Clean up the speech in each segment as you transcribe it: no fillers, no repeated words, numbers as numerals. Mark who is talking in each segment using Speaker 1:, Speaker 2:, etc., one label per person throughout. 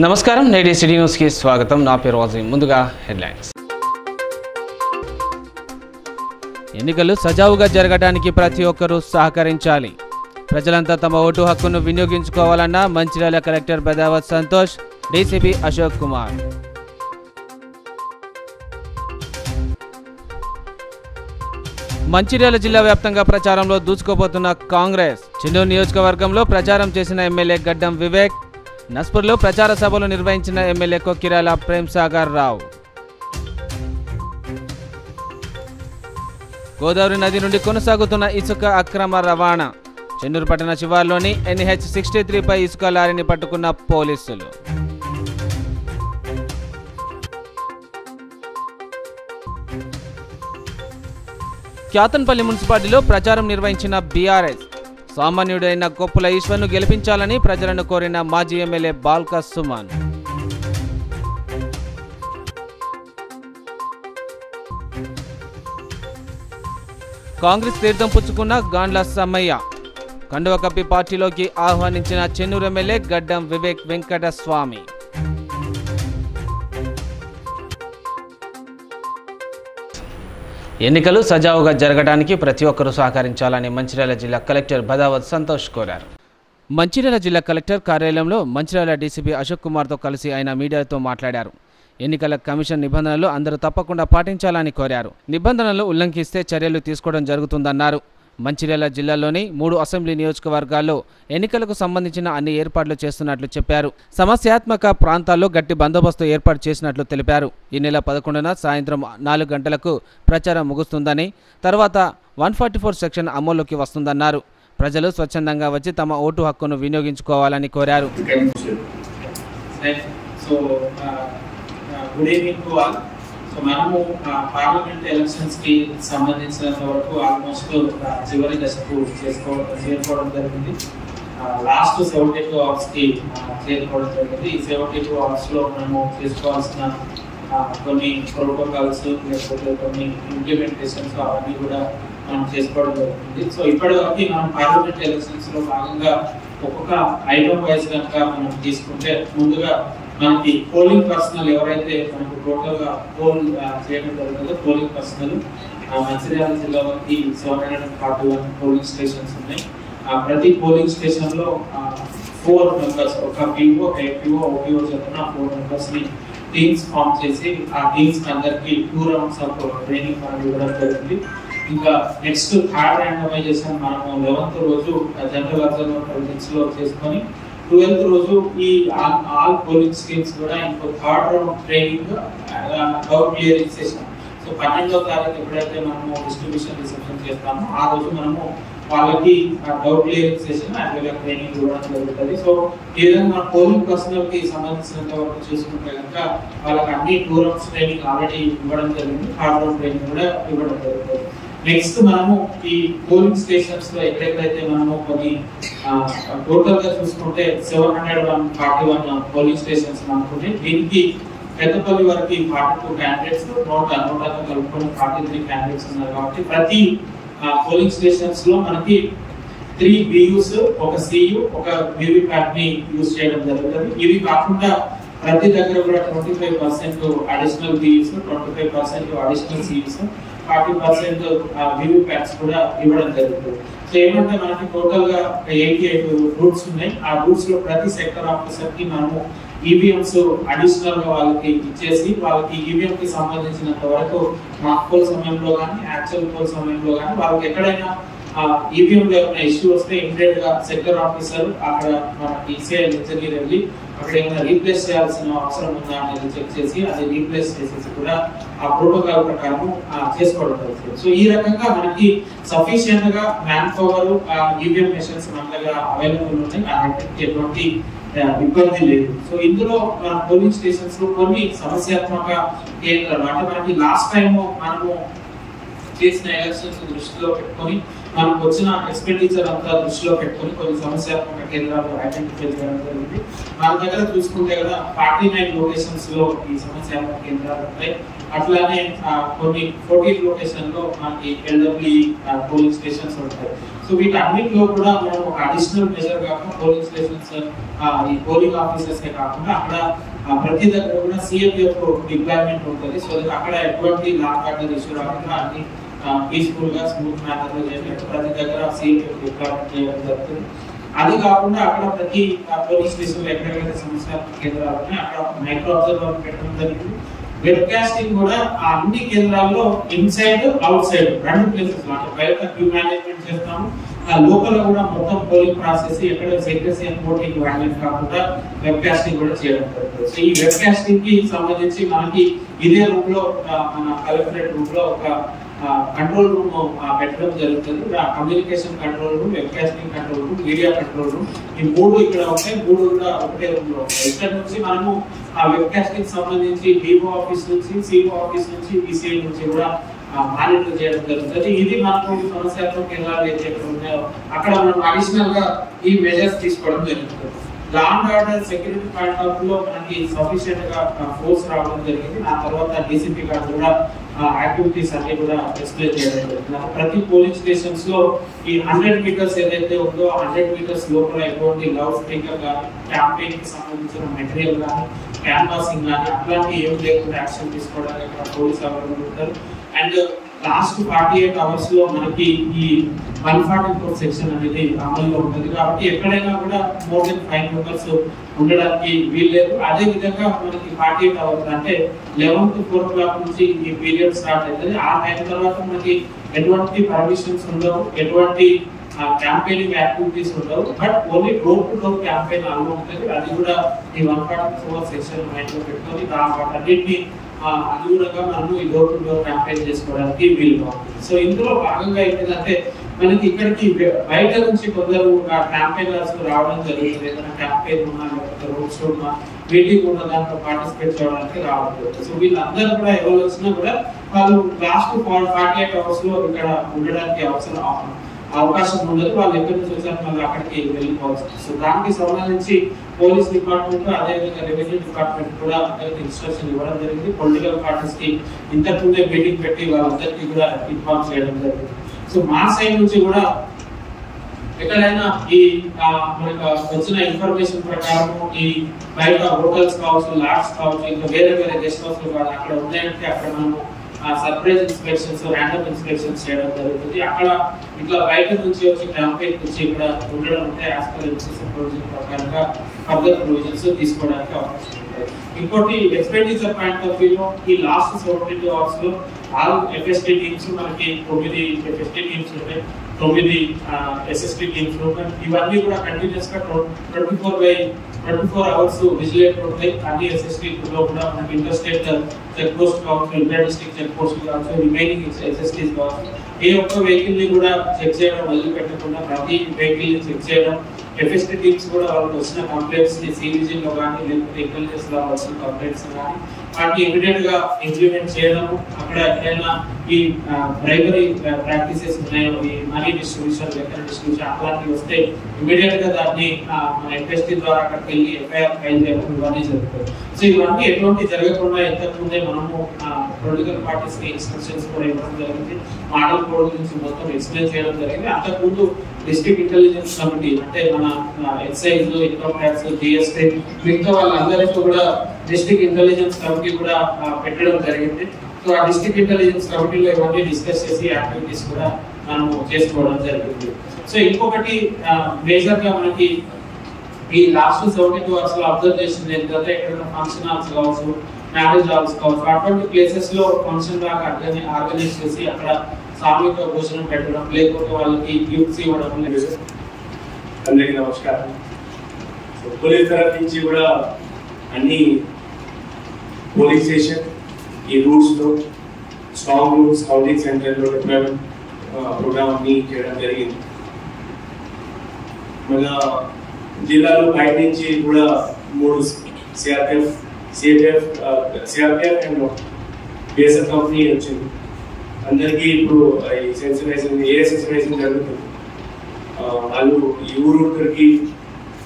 Speaker 1: నమస్కారం, నేటి సిటీ న్యూస్కి స్వాగతం. నా పేరు వాజీం. ముందుగా హెడ్లైన్స్. ఎన్నికలు సజావుగా జరగడానికి ప్రతి ఒక్కరూ సహకరించాలి. ప్రజలంతా తమ ఓటు హక్కును వినియోగించుకోవాలన్న మంచిర్యాల కలెక్టర్ బదావత్ సంతోష్, డీసీపీ అశోక్ కుమార్. మంచిర్యాల జిల్లా వ్యాప్తంగా ప్రచారంలో దూసుకుపోతున్న కాంగ్రెస్. చెన్నూరు నియోజకవర్గంలో ప్రచారం చేసిన ఎమ్మెల్యే గడ్డం వివేక్, నస్పూర్లో ప్రచార సభలు నిర్వహించిన ఎమ్మెల్యే కొక్కిరాల ప్రేమ్ సాగర్ రావు. గోదావరి నది నుండి కొనసాగుతున్న ఇసుక అక్రమ రవాణా. చెన్నూరు పట్టణ శివార్లోని NH-63 పై ఇసుక లారీని పట్టుకున్న పోలీసులు. క్యాతన్పల్లి మున్సిపాలిటీలో ప్రచారం నిర్వహించిన బీఆర్ఎస్. సామాన్యుడైన కొప్పుల ఈశ్వర్ను గెలిపించాలని ప్రజలను కోరిన మాజీ ఎమ్మెల్యే బాల్క సుమన్. కాంగ్రెస్ తీర్థం పుచ్చుకున్న గాండ్ల సమ్మయ్య. కండువ కప్పి పార్టీలోకి ఆహ్వానించిన చెన్నూరు ఎమ్మెల్యే గడ్డం వివేక్ వెంకటస్వామి. ఎన్నికలు సజావుగా జరగడానికి ప్రతి ఒక్కరూ సహకరించాలని మంచిర్యాల జిల్లా కలెక్టర్ బదావత్ సంతోష్ కోరారు. మంచిర్యాల జిల్లా కలెక్టర్ కార్యాలయంలో మంచిర్యాల డీసీపీ అశోక్ కుమార్తో కలిసి ఆయన మీడియాతో మాట్లాడారు. ఎన్నికల కమిషన్ నిబంధనలు అందరూ తప్పకుండా పాటించాలని కోరారు. నిబంధనలు ఉల్లంఘిస్తే చర్యలు తీసుకోవడం జరుగుతుందన్నారు. మంచిర్యాల జిల్లాలోని 3 అసెంబ్లీ నియోజకవర్గాల్లో ఎన్నికలకు సంబంధించిన అన్ని ఏర్పాట్లు చేస్తున్నట్లు చెప్పారు. సమస్యాత్మక ప్రాంతాల్లో గట్టి బందోబస్తు ఏర్పాటు చేసినట్లు తెలిపారు. ఈ నెల 11న సాయంత్రం 4 గంటలకు ప్రచారం ముగుస్తుందని, తర్వాత 144 సెక్షన్ అమల్లోకి వస్తుందన్నారు. ప్రజలు స్వచ్ఛందంగా వచ్చి తమ ఓటు హక్కును వినియోగించుకోవాలని కోరారు.
Speaker 2: Good evening to all. So మనము పార్లమెంట్ ఎలక్షన్స్ కి సంబంధించినంత వరకు ఆల్మోస్ట్ చివరి దశకు చేరుకోవడం జరిగింది. లాస్ట్ 72 అవర్స్ కి చేరుకోవడం జరిగింది. ఈ 72 అవర్స్ లో మనము చేసుకోవాల్సిన కొన్ని ప్రోటోకాల్స్ లేకపోతే కొన్ని ఇంప్లిమెంటేషన్స్ అవన్నీ కూడా మనం చేసుకోవడం జరుగుతుంది. సో ఇప్పటివరకు మనం పార్లమెంట్ ఎలక్షన్స్ లో భాగంగా ఒక్కొక్క ఐటమ్ వైజ్ కనుక మనం తీసుకుంటే, ముందుగా మనకి పోలింగ్ పర్సనల్ ఎవరైతే మనకు టోటల్ గా పోల్ చేయడం జరుగుతుందో పోలింగ్ పర్సనల్ మంచిర్యాల జిల్లాలోకి 741 పోలింగ్ స్టేషన్స్ ఉన్నాయి. ప్రతి పోలింగ్ స్టేషన్ లో 4 మెంబర్స్, ఒక PO, APO, OPO చొప్పున 4 మెంబర్స్ ని టీమ్స్ ఫామ్ చేసి ఆ టీమ్స్ అందరికి 2 రౌండ్స్ ఆఫ్ ట్రైనింగ్ మనం ఇవ్వడం జరిగింది. ఇంకా నెక్స్ట్ థర్డ్ ర్యాండమైజేషన్ మనము 11th రోజు జనరల్ అబ్జర్వర్ ప్రొవిజన్స్ లో చేసుకొని 12th రోజు ఈ ఆల్ పోలింగ్ స్కీమ్స్ కూడా ఇంకో third round training doubt clearing session. So 12వ తారీఖు ఎప్పుడైతే మనము డిస్ట్రిబ్యూషన్ రిసెప్షన్ చేస్తామో ఆ రోజు మనము వాళ్ళకి డౌట్ క్లియరింగ్ సెషన్ యాక్చువల్గా ట్రైనింగ్ ఇవ్వడం జరుగుతుంది. సో ఈ విధంగా మన పోలింగ్ పర్సనల్ కి సంబంధించినంత వరకు చూసుకుంటే కనుక వాళ్ళకి అన్ని 2 రౌండ్స్ ట్రైనింగ్ ఆల్రెడీ ఇవ్వడం జరిగింది. థర్డ్ రౌండ్ ట్రైనింగ్ కూడా ఇవ్వడం జరుగుతుంది. నెక్స్ట్ మనము ఈ పోలింగ్ స్టేషన్స్ లో ఎక్కడెక్కడైతే మనము కొన్ని టోటల్ గా చూసుకుంటే 741 పోలింగ్ స్టేషన్స్ అనుకుంటే, దీనికి పెద్దపల్లి వరకు 42 క్యాండిడేట్స్, నోటా కలుపుకొని 43 క్యాండిడేట్స్ ఉన్నారు. కాబట్టి ప్రతి పోలింగ్ స్టేషన్స్ లో మనకి 3 BUs, ఒక CU, ఒక VVPAT ని యూజ్ చేయడం జరుగుతుంది. ఇవి కాకుండా ప్రతి దగ్గర కూడా 25% additional BUs, 25% additional CUs, 40% VVPATs కూడా ఇవ్వడం జరుగుతుంది. సో ఏమంటే మనకి టోటల్ గా 88 రూట్స్ ఉన్నాయి. ఆ రూట్స్ లో ప్రతి సెక్టర్ ఆఫీసర్ కి మనము EVMs అడిషనల్ గా వాళ్ళకి ఇచ్చేసి, వాళ్ళకి EVM కి సంబంధించినంత వరకు మాక్ పోల్ సమయంలో కానీ యాక్చువల్ పోల్ సమయంలో కానీ వాళ్ళకి ఎక్కడైనా EVM లో ఏమైనా ఇష్యూ వస్తే ఇమీడియట్ గా సెక్టర్ ఆఫీసర్ అక్కడ మన ECI లెక్చర్కి వెళ్ళి అక్కడ ఏమైనా రీప్లేస్ చేయాల్సిన అవసరం ఉందా అనేది చెక్ చేసి అది రీప్లేస్ చేసేసి కూడా ఆ ప్రోటోకాల్ ప్రకారం చేసుకోవడం జరుగుతుంది. సో ఈ రకంగా మనకి సఫిషియెంట్ గా మ్యాన్ పవర్, EVM మెషిన్స్ మన దగ్గర అవైలబుల్ ఉన్నాయి. వాటికి ఎటువంటి ఇబ్బంది లేదు. సో ఇందులో మన పోలింగ్ స్టేషన్స్ లో కొన్ని సమస్యాత్మక కేంద్రాలు, అంటే మనకి లాస్ట్ టైం మనము చేసిన ఎలక్షన్స్ దృష్టిలో పెట్టుకొని మనకు వచ్చిన ఎక్స్పెండిచర్ అంతా దృష్టిలో పెట్టుకొని కొన్ని సమస్యాత్మక కేంద్రాలు ఐడెంటిఫై చేయడం జరిగింది. మన దగ్గర చూసుకుంటే కదా 49 లొకేషన్స్ లో ఈ సమస్యాత్మక కేంద్రాలు ఉంటాయి. అట్లానే కొన్ని 14 లొకేషన్ లో మనకి LWE పోలింగ్ స్టేషన్స్ ఉంటాయి. సో వీటన్నిటిలో కూడా మనం ఒక అడిషనల్ మెజర్ కాకుండా పోలింగ్ స్టేషన్స్ ఈ పోలింగ్ ఆఫీసర్సే కాకుండా అక్కడ ప్రతి దగ్గర కూడా సిఎపిఎఫ్ డిప్లాయ్మెంట్ ఉంటుంది. సో అక్కడ ఎటువంటి లాక్ ఆర్డర్ ఇష్యూ రాకుండా అన్ని పీస్ఫుల్ గా స్మూత్ మ్యానర్ లో చేసినట్టు ప్రతి దగ్గర సిఎపిఎఫ్ డిప్లాయ్మెంట్ చేయడం జరుగుతుంది. అది కాకుండా అక్కడ ప్రతి పోలీస్ స్టేషన్ ఎక్కడెక్కడైతే సమస్య కేంద్రాలు ఉన్నాయో అక్కడ మైక్రో అబ్జర్వర్ పెట్టడం జరిగింది. వెబ్కాస్టింగ్ కూడా అన్ని కేంద్రాల్లో ఇన్సైడ్ అవుట్ సైడ్ రెండు ప్లేసెస్ అంటే బయట క్యూ మేనేజ్మెంట్ చేస్తాము, లోకల్ కూడా మొత్తం పోలింగ్ ప్రాసెస్ ఎక్కడ సెక్రసీ అండ్ ఓటింగ్ వ్యాలిడ్ కాకుండా వెబ్కాస్టింగ్ కూడా చేయడం జరుగుతుంది. సో ఈ వెబ్కాస్టింగ్ కి సంబంధించి మనకి ఇదే రూమ్ లో మన కలెక్టరేట్ రూమ్ లో ఒక కంట్రోల్ రూమ్ పెట్టడం జరుగుతుంది. Communication control room, webcasting control room, media control room, ఈ మూడు ఇక్కడ ఉంటాయి. మూడు కూడా ఒకటే రూమ్ లో ఉంటాయి. ఇక్కడ నుంచి మనము ఆ వెబ్కాస్టింగ్ సంబంధించి డిఓ ఆఫీస్ నుంచి, సిఓ ఆఫీస్ నుంచి, ఈసీఐ నుంచి కూడా మానిటర్ చేయడం జరుగుతుంది. ఇది మనకు సమస్యలు కేంద్రాలు ఏదైతే ఉన్నాయో అక్కడ మనం అడిషనల్ గా ఈ మెజర్స్ తీసుకోవడం జరుగుతుంది. లా and order security point of లో మనకి సఫిషియెంట్ గా ఫోర్స్ రావడం జరిగింది. ఆ తర్వాత డీసీపీ గారు కూడా యాక్టివిటీస్ అన్ని కూడా ఎక్స్ప్లెయిన్ చేయడం జరుగుతుంది. ప్రతి పోలింగ్ స్టేషన్స్ లో ఈ 100 మీటర్స్ ఏదైతే ఉందో 100 మీటర్స్ లోపల ఎటువంటి లౌడ్ స్పీకర్ కానీ, క్యాంపెయిన్ కి సంబంధించిన మెటీరియల్ కానీ, క్యాన్వాసింగ్ కానీ అట్లాంటి ఏం లేకుండా యాక్షన్ తీసుకోవడానికి ఇక్కడ పోలీస్ అవైలబుల్ ఉంటారు. అండ్ లాస్ట్ 48 అవర్స్ లో మనకి ఈ 144 సెక్షన్ అనేది అమల్లో ఉంటుంది. కాబట్టి ఎక్కడైనా కూడా మోర్ దెన్ 5 మెంబర్స్ ఉండడానికి వీల్లేదు. అదే విధంగా మనకి 48 అవర్స్ అంటే 11 to 4 o'clock నుంచి ఈ పీరియడ్ స్టార్ట్ అవుతుంది. ఆ టైం తర్వాత మనకి ఎటువంటి పర్మిషన్స్ ఉండవు, ఎటువంటి క్యాంపెయినింగ్ యాక్టివిటీస్ ఉండవు. But only door to door campaign అలా ఉంటుంది. అది కూడా ఈ 144 సెక్షన్ మైండ్ లో పెట్టుకొని వాటన్నిటిని అనుగుణంగా మనము ఈ డోర్ టు డోర్ క్యాంపెయిన్ చేసుకోవడానికి వీలుగా ఉంటుంది. సో ఇందులో భాగంగా ఏంటంటే మనకి ఇక్కడికి బయట నుంచి కొందరు క్యాంపెయినర్స్ రావడం జరుగుతుంది. ఏదైనా క్యాంపెయిన్ ఉన్నా లేకపోతే రోడ్ షో ఉన్నా మీటింగ్ ఉన్న దాంట్లో పార్టిసిపేట్ చేయడానికి రావడం జరుగుతుంది. సో వీళ్ళందరూ కూడా ఎవరు వచ్చినా కూడా వాళ్ళు లాస్ట్ 48 అవర్స్ లో ఇక్కడ ఉండడానికి అవకాశం ఉండదు. వాళ్ళు ఎక్కడి నుంచి వచ్చారు మళ్ళీ అక్కడికి వెళ్ళిపోవచ్చు. సో దానికి సంబంధించి పోలీస్ డిపార్ట్మెంట్ అదేవిధంగా రెవెన్యూ డిపార్ట్మెంట్ కూడా అందరికి ఇన్స్ట్రక్షన్ ఇవ్వడం జరిగింది. పొలిటికల్ పార్టీస్ కి ఇంతకుముందే మీటింగ్ పెట్టి వాళ్ళందరికీ కూడా ఇన్ఫార్మ్ చేయడం జరిగింది. సో మా సైడ్ నుంచి కూడా ఎక్కడైనా ఈ మనకు వచ్చిన ఇన్ఫర్మేషన్ ప్రకారం ఈ బయట హోటల్స్ కావచ్చు, లాడ్స్ కావచ్చు, ఇంకా వేరే వేరే గెస్ట్ హౌస్ అక్కడ ఉన్నాయంటే అక్కడ మనము సర్ప్రైజ్ ఇన్స్పెక్షన్స్, ర్యాండమ్ ఇన్స్పెక్షన్స్ చేయడం జరుగుతుంది. అక్కడ ఇట్లా బయట నుంచి వచ్చి క్యాంపెయిన్ నుంచి ఇక్కడ ఉండడం ఉంటే యాజ్ పర్ ఎన్సీసీ ప్రొవిజన్ ప్రకారంగా ఫర్దర్ ప్రొవిజన్స్ తీసుకోవడానికి అవకాశం ఉంటాయి. ఇంకోటి ఎక్స్పెండిచర్ పాయింట్ ఆఫ్ వ్యూలో ఈ లాస్ట్ 72 అవర్స్ లో 6 ఎఫ్ఎస్టీ టీమ్స్ మనకి 9 ఎఫ్ఎస్టీ టీమ్స్ ఉంటాయి, 9 ఎస్ఎస్టీ టీమ్స్ ఉంటాయి. ఇవన్నీ కూడా కంటిన్యూస్ గా 24 అవర్స్ విజిలేట్ ఉంటాయి. అన్ని ఎస్ఎస్టీ లో కూడా మనకి ఇంటర్ స్టేట్ చెక్ పోస్ట్ కావచ్చు, ఇంటర్ డిస్ట్రిక్ట్ చెక్ పోస్ట్ కావచ్చు, రిమైనింగ్ ఎస్ఎస్టీస్ కావచ్చు, ఏ ఒక్క వెహికల్ ని కూడా చెక్ చేయడం వదిలిపెట్టకుండా ప్రతి వెహికల్ ని చెక్ చేయడం. ఎఫ్ఎస్టీ టీమ్స్ కూడా వాళ్ళకి వచ్చిన కంప్లైంట్స్ ని సివిజిల్ లో కానీ లేకపోతే ఇంటెలిజెన్స్ లో వచ్చిన కంప్లైంట్స్ కానీ వాటిని ఇమీడియట్ గా ఇంప్లిమెంట్ చేయడం. అక్కడ ఏదైనా ఈ బ్రైబరీ ప్రాక్టీసెస్ ఉన్నాయో, ఈ మనీ డిస్ట్రిబ్యూషన్, వెహికల్ డిస్ట్రిబ్యూషన్ అట్లాంటివి వస్తే ఇమీడియట్ గా దాన్ని మన ఎఫ్ఎస్టీ ద్వారా అక్కడికి వెళ్ళి ఎఫ్ఐఆర్ ఫైల్ చేయడం ఇవన్నీ జరుగుతుంది. సో ఇవన్నీ ఎటువంటి జరగకుండా ఇంతకుముందే మనము పొలిటికల్ పార్టీస్ కి ఇన్స్ట్రక్షన్స్ కూడా ఇవ్వడం జరిగింది. మోడల్ కోడ్ గురించి మొత్తం ఎక్స్ప్లెయిన్ చేయడం జరిగింది. అంతకుముందు డిస్ట్రిక్ట్ ఇంటెలిజెన్స్ కమిటీ అంటే మన ఎక్సైజ్, ఇన్కమ్ ట్యాక్స్, జిఎస్టీ మిగతా వాళ్ళందరికీ కూడా డిస్ట్రిక్ట్ ఇంటెలిజెన్స్ కమిటీ కూడా పెట్టడం జరిగింది. సో ఆ డిస్ట్రిక్ట్ ఇంటెలిజెన్స్ కమిటీలో ఇవన్నీ డిస్కస్ చేసి యాక్టివిటీస్ కూడా మనము చేసుకోవడం జరిగింది. సో ఇంకొకటి మేజర్ గా మనకి ఈ లాస్ట్ 72 అవర్స్ లో అబ్జర్వ్ చేసింది ఏంటంటే ఎక్కడైనా ఫంక్షన్ హాల్స్ కావచ్చు, మ్యారేజ్ హాల్స్ కావచ్చు, అటువంటి ప్లేసెస్ లో ఫంక్షన్ దాకా ఆర్గనైజ్ చేసి అక్కడ సామూహిక భోజనం పెట్టడం, లేకపోతే వాళ్ళకి గిఫ్ట్స్ ఇవ్వడం లేదు.
Speaker 3: అందరికీ నమస్కారం. పోలీస్ తరఫు నుంచి కూడా అన్ని పోలీస్ స్టేషన్ ఈ రూట్స్ లో స్ట్రాంగ్ రూమ్స్, కౌంటింగ్ సెంటర్ లో డిప్లాయ్మెంట్ ప్రోగ్రామ్ అన్ని చేయడం జరిగింది. మన జిల్లాలో బయట నుంచి కూడా 3 సిఆర్పిఎఫ్ అండ్ బిఎస్ఎఫ్ కంపెనీ వచ్చింది. అందరికీ ఇప్పుడు ఈ సెన్సిటైజింగ్ జరుగుతుంది. వాళ్ళు ఈ ఊరికి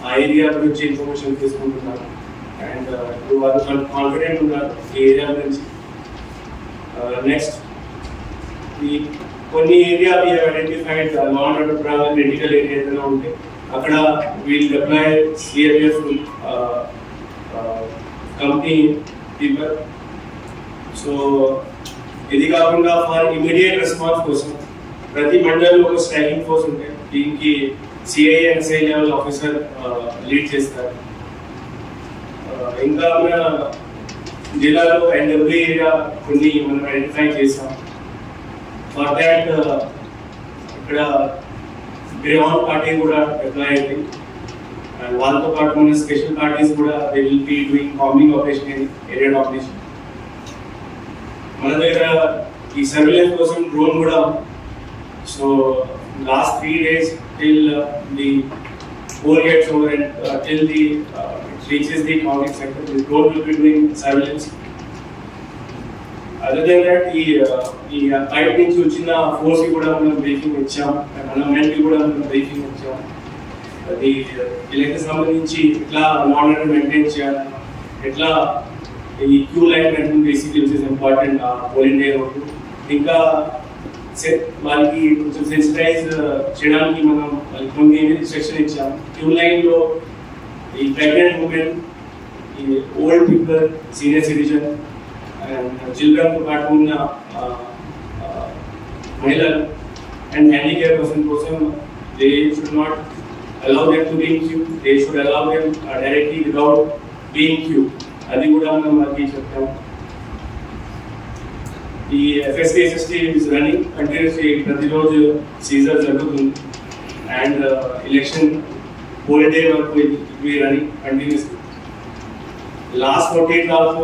Speaker 3: ఆ ఏరియా గురించి ఇన్ఫర్మేషన్ తీసుకుంటున్నారు. అండ్ ఇప్పుడు వాళ్ళు కాన్ఫిడెంట్ ఉన్నారు ఈ ఏరియా గురించి. నెక్స్ట్ ఈ కొన్ని area we have identified law and order problem critical area ఏదైనా ఉంటే అక్కడ will deploy CRPF company people. So ఇది కాకుండా ఫర్ ఇమీడియట్ రెస్పాన్స్ కోసం ప్రతి మండలంలో ఒక స్ట్రైకింగ్ ఫోర్స్ ఉంటాయి. దీనికి CI and SI level officer lead చేస్తారు. ఇంకా మన జిల్లాలో అండ్ ఎవ్రీ ఏరియా కొన్ని మనం ఐడెంటిఫై చేసాం. ఫర్ దాట్ ఇక్కడ గ్రేవాన్ పార్టీ కూడా డిప్లాయ్ అయింది. అండ్ వాళ్ళతో పాటు మన స్పెషల్ పార్టీస్ కూడా they will be doing combing operation in area operation. మన దగ్గర ఈ సర్వేలెన్స్ కోసం డ్రోన్ కూడా. So last 3 days till the poll gets over and till the it reaches the counting center, the drone will be doing surveillance. Other than that, ఈ బయట నుంచి వచ్చిన force కూడా మనం బ్రీఫింగ్ ఇచ్చాం, మన మెన్కి కూడా మనం బ్రీఫింగ్ ఇచ్చాం. అది వీళ్ళకి సంబంధించి ఎట్లా లా అండ్ ఆర్డర్ మెయింటైన్ చేయాలి, ఎట్లా ఈ queue line maintain basically which is important polling day రోజు. ఇంకా వాళ్ళకి కొంచెం సెన్సిటైజ్ చేయడానికి మనం వాళ్ళకి కొన్ని ఇన్స్ట్రక్షన్ ఇచ్చాం. క్యూ లైన్లో ఈ ప్రెగ్నెంట్ ఉమెన్, ఈ old people, senior citizen and చిల్డ్రన్తో పాటు ఉన్న మహిళలు అండ్ హ్యాండిక్యాప్ పర్సన్ కోసం they should not allow them to be in queue. They should allow them directly without being queue. అది కూడా మనం వాళ్ళకి చెప్తాం. ఈ FST SST is running continuously, ప్రతిరోజు సీజర్ జరుగుతుంది. అండ్ ఎలక్షన్ పోలింగ్ డే వరకు ఇది రన్నింగ్ కంటిన్యూస్లీ. లాస్ట్ 48 hours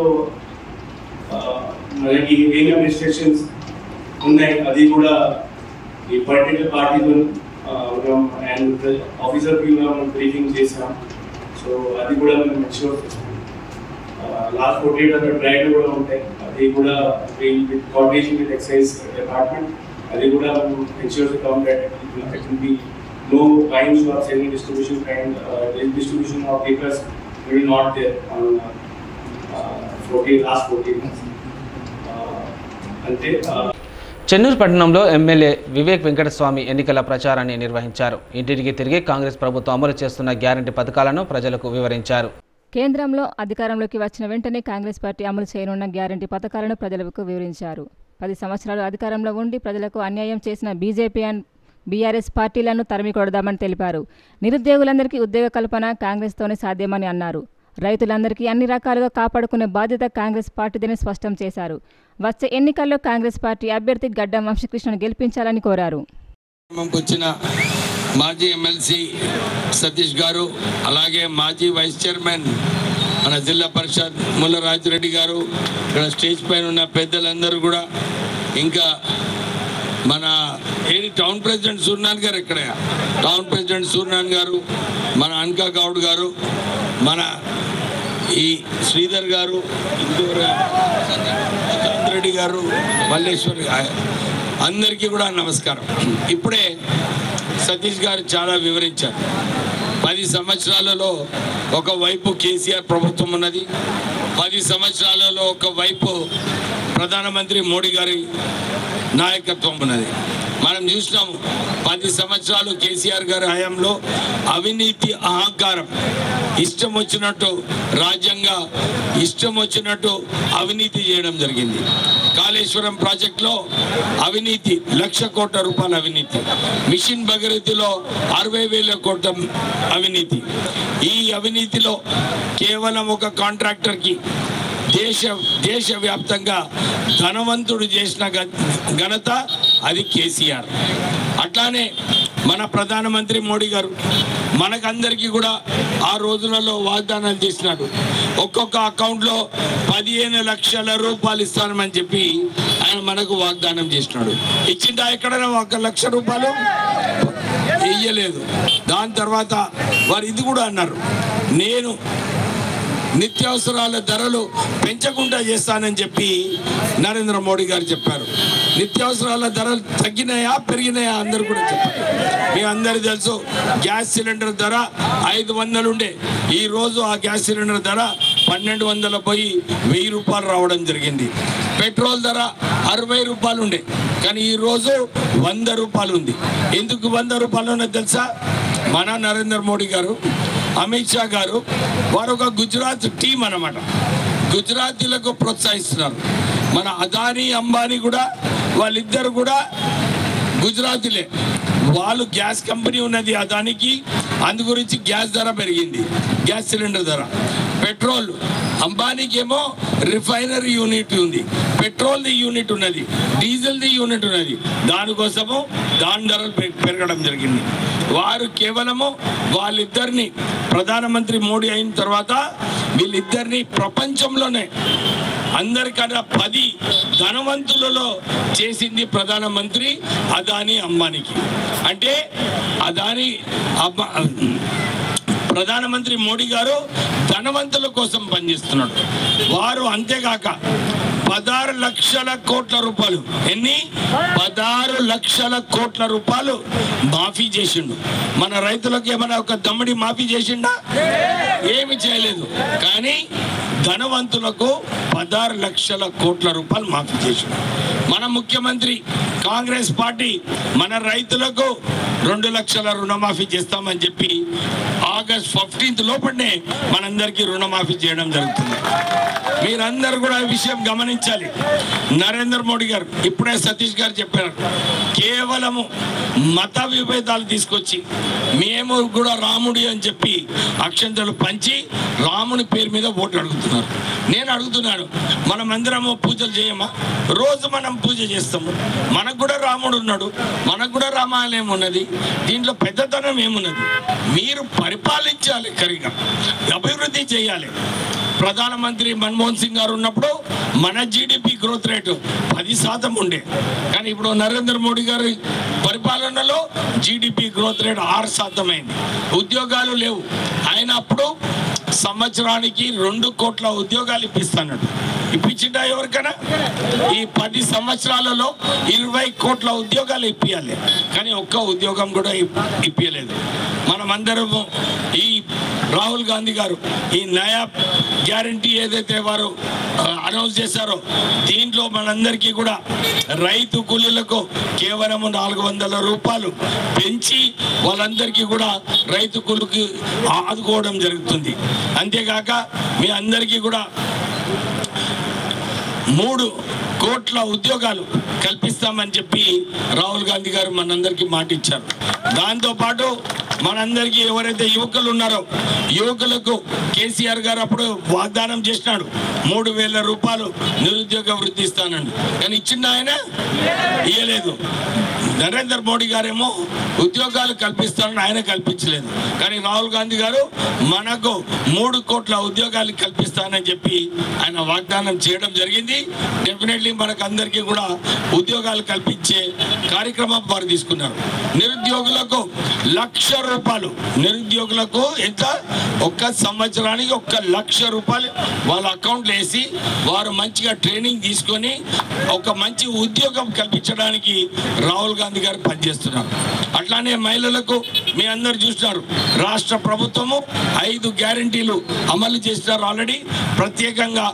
Speaker 3: మనకి ఏమేమి రిస్ట్రిక్షన్స్ ఉన్నాయి అది కూడా ఈ పర్టికులర్ పార్టీతో అండ్ ఆఫీసర్కి మనం బ్రీఫింగ్ చేసాం. సో అది కూడా మనం మెన్షూర్ చేస్తాం. లాస్ట్ 48 hours డ్రైవ్ కూడా ఉంటాయి, అది కూడా కోఆర్డినేషన్ విత్ ఎక్సైజ్ డిపార్ట్మెంట్, అది కూడా మనం మెన్షూర్ come that it will be no buying shops, any distribution kind distribution of papers will not there on last 14 months. అంతే.
Speaker 1: చెన్నూరు పట్టణంలో ఎమ్మెల్యే వివేక్ వెంకటస్వామి ఎన్నికల ప్రచారాన్ని నిర్వహించారు. ఇంటింటికి తిరిగి కాంగ్రెస్ ప్రభుత్వం అమలు చేస్తున్న గ్యారంటీ పథకాలను ప్రజలకు వివరించారు.
Speaker 4: కేంద్రంలో అధికారంలోకి వచ్చిన వెంటనే కాంగ్రెస్ పార్టీ అమలు చేయనున్న గ్యారంటీ పథకాలను ప్రజలకు వివరించారు. 10 సంవత్సరాలు అధికారంలో ఉండి ప్రజలకు అన్యాయం చేసిన బీజేపీ అండ్ బీఆర్ఎస్ పార్టీలను తరిమి కొడదామని తెలిపారు. నిరుద్యోగులందరికీ ఉద్యోగ కల్పన కాంగ్రెస్తోనే సాధ్యమని అన్నారు. రైతులందరికీ అన్ని రకాలుగా కాపాడుకునే బాధ్యత కాంగ్రెస్ పార్టీదని స్పష్టం చేశారు. వచ్చే ఎన్నికల్లో కాంగ్రెస్ పార్టీ అభ్యర్థి గడ్డం వంశకృష్ణను గెలిపించాలని కోరారు.
Speaker 5: వచ్చిన మాజీ ఎమ్మెల్సీ సతీష్ గారు, అలాగే మాజీ వైస్ చైర్మన్ మన జిల్లా పరిషత్ ముల్ల రాజిరెడ్డి గారు, ఇక్కడ స్టేజ్ పైన ఉన్న పెద్దలందరూ కూడా, ఇంకా మన టౌన్ ప్రెసిడెంట్ సూర్యనారాయణ గారు, ఇక్కడ టౌన్ ప్రెసిడెంట్ సూర్యనారాయణ గారు, మన అన్కా గౌడ్ గారు, మన ఈ శ్రీధర్ గారు, ప్రశాంత్ రెడ్డి గారు, మల్లేశ్వర్, అందరికీ కూడా నమస్కారం. ఇప్పుడే సతీష్ గారు చాలా వివరించారు. 10 సంవత్సరాలలో ఒకవైపు కేసీఆర్ ప్రభుత్వం ఉన్నది, 10 సంవత్సరాలలో ఒకవైపు ప్రధానమంత్రి మోడీ గారి నాయకత్వం ఉన్నది. మనం చూసినాము 10 సంవత్సరాలు కేసీఆర్ గారి హయాంలో అవినీతి, అహంకారం, ఇష్టం వచ్చినట్టు రాజ్యంగా ఇష్టం వచ్చినట్టు అవినీతి చేయడం జరిగింది. కాళేశ్వరం ప్రాజెక్టులో అవినీతి, 1,00,000 కోట్ల రూపాయల అవినీతి. మిషన్ భగీరథలో 60,000 కోట్ల అవినీతి. ఈ అవినీతిలో కేవలం ఒక కాంట్రాక్టర్కి దేశవ్యాప్తంగా ధనవంతుడు చేసిన ఘనత అది కేసీఆర్. అట్లానే మన ప్రధానమంత్రి మోడీ గారు మనకందరికీ కూడా ఆ రోజులలో వాగ్దానాలు చేసినాడు. ఒక్కొక్క అకౌంట్లో 15 లక్షల రూపాయలు ఇస్తానని చెప్పి ఆయన మనకు వాగ్దానం చేసినాడు. ఇచ్చిందా ఎక్కడైనా 1 లక్ష రూపాయలు? ఇయ్యలేదు. దాని తర్వాత వారు ఇది కూడా అన్నారు, నేను నిత్యావసరాల ధరలు పెంచకుండా చేస్తానని చెప్పి నరేంద్ర మోడీ గారు చెప్పారు. నిత్యావసరాల ధరలు తగ్గినాయా పెరిగినాయా అందరు కూడా చెప్పారు. మీ అందరికీ తెలుసు, గ్యాస్ సిలిండర్ ధర 500 ఉండే, ఈరోజు ఆ గ్యాస్ సిలిండర్ ధర 1200 పోయి 1000 రూపాయలు రావడం జరిగింది. పెట్రోల్ ధర 60 రూపాయలు ఉండే, కానీ ఈరోజు 100 రూపాయలు ఉంది. ఎందుకు 100 రూపాయలు ఉన్నది తెలుసా? మన నరేంద్ర మోడీ గారు, అమిత్ షా గారు, వారు ఒక గుజరాత్ టీం అన్నమాట. గుజరాతీలకు ప్రోత్సహిస్తున్నారు. మన అదానీ అంబానీ కూడా వాళ్ళిద్దరు కూడా గుజరాతీలే. వాళ్ళు గ్యాస్ కంపెనీ ఉన్నది అదానికి, అందు గురించి గ్యాస్ ధర పెరిగింది, గ్యాస్ సిలిండర్ ధర. పెట్రోల్ అంబానీకి ఏమో రిఫైనరీ యూనిట్ ఉంది, పెట్రోల్ది యూనిట్ ఉన్నది, డీజిల్ది యూనిట్ ఉన్నది. దానికోసము దాని ధరలు పెరగడం జరిగింది. వారు కేవలము వాళ్ళిద్దరిని ప్రధానమంత్రి మోడీ అయిన తర్వాత వీళ్ళిద్దరిని ప్రపంచంలోనే అందరికన్నా 10 ధనవంతులలో చేసింది ప్రధానమంత్రి అదానీ అంబానీకి. అంటే అదానీ ప్రధానమంత్రి మోడీ గారు ధనవంతుల కోసం పనిచేస్తున్నాడు. వారు అంతేగాక 16 లక్షల కోట్ల రూపాయలు, ఎన్ని 16 లక్షల కోట్ల రూపాయలు మాఫీ చేసిండు. మన రైతులకు ఏమైనా ఒక దమ్మిడి మాఫీ చేసిండా? ఏమి చేయలేదు. కానీ ధనవంతులకు 16 లక్షల కోట్ల రూపాయలు మాఫీ చేసిండు. మన ముఖ్యమంత్రి కాంగ్రెస్ పార్టీ మన రైతులకు 2 లక్షల రుణమాఫీ చేస్తామని చెప్పి ఆగస్ట్ 15 లోపలనే మనందరికీ రుణమాఫీ చేయడం జరుగుతుంది. మీరందరూ కూడా ఈ విషయం గమనించాలి. నరేంద్ర మోడీ గారు, ఇప్పుడే సతీష్ గారు చెప్పారు, కేవలము మత విభేదాలు తీసుకొచ్చి మేము కూడా రాముడి అని చెప్పి అక్షంతలు పంచి రాముని పేరు మీద ఓటు అడుగుతున్నారు. నేను అడుగుతున్నాను, మనం అందరము పూజలు చేయమా? రోజు మనం పూజ చేస్తాము. మనకు కూడా రాముడు ఉన్నాడు, మనకు కూడా రామాలయం ఉన్నది. దీంట్లో పెద్దతనం ఏమున్నది? మీరు పరిపాలించాలి, సరిగా అభివృద్ధి చేయాలి. ప్రధానమంత్రి మన్మోహన్ సింగ్ గారు ఉన్నప్పుడు మన జీడిపి గ్రోత్ రేటు 10% ఉండే, కానీ ఇప్పుడు నరేంద్ర మోడీ గారి పరిపాలనలో జీడిపి గ్రోత్ రేట్ 6% అయింది. ఉద్యోగాలు లేవు. ఆయన అప్పుడు సంవత్సరానికి 2 కోట్ల ఉద్యోగాలు ఇప్పిస్తాడు. ఇప్పించిండా ఎవరికైనా? ఈ 10 సంవత్సరాలలో 20 కోట్ల ఉద్యోగాలు ఇప్పియాలి, కానీ ఒక్క ఉద్యోగం కూడా ఇప్పించలేదు. మనమందరము ఈ రాహుల్ గాంధీ గారు ఈ నయా గ్యారంటీ ఏదైతే వారు అనౌన్స్ చేశారో, దీంట్లో మనందరికీ కూడా రైతు కూలీలకు కేవలం 400 రూపాయలు పెంచి వాళ్ళందరికీ కూడా రైతు కూలీకి ఆదుకోవడం జరుగుతుంది. అంతేకాక మీ అందరికీ కూడా 3 కోట్ల ఉద్యోగాలు కల్పిస్తామని చెప్పి రాహుల్ గాంధీ గారు మనందరికీ మాట ఇచ్చారు. దాంతోపాటు మనందరికీ ఎవరైతే యువకులు ఉన్నారో యువకులకు కేసీఆర్ గారు అప్పుడు వాగ్దానం చేసినాడు 3000 రూపాయలు నిరుద్యోగ వృత్తి ఇస్తానండి, కానీ ఇచ్చింది ఆయన ఇవ్వలేదు. నరేంద్ర మోడీ గారేమో ఉద్యోగాలు కల్పిస్తానని ఆయన కల్పించలేదు, కానీ రాహుల్ గాంధీ గారు మనకు 3 కోట్ల ఉద్యోగాలు కల్పిస్తానని చెప్పి ఆయన వాగ్దానం చేయడం జరిగింది. డెఫినెట్లీ మనకు అందరికీ కూడా ఉద్యోగాలు కల్పించే కార్యక్రమం వారు తీసుకున్నారు. నిరుద్యోగులకు 1,00,000 రూపాయలు, నిరుద్యోగులకు ఎంత, ఒక్క సంవత్సరానికి 1,00,000 రూపాయలు వాళ్ళ అకౌంట్లో వేసి వారు మంచిగా ట్రైనింగ్ తీసుకొని ఒక మంచి ఉద్యోగం కల్పించడానికి రాహుల్ గాంధీ గారు పనిచేస్తున్నారు. అట్లానే మహిళలకు మీ అందరు చూస్తున్నారు, రాష్ట్ర ప్రభుత్వము 5 గ్యారంటీలు అమలు చేస్తున్నారు ఆల్రెడీ. ప్రత్యేకంగా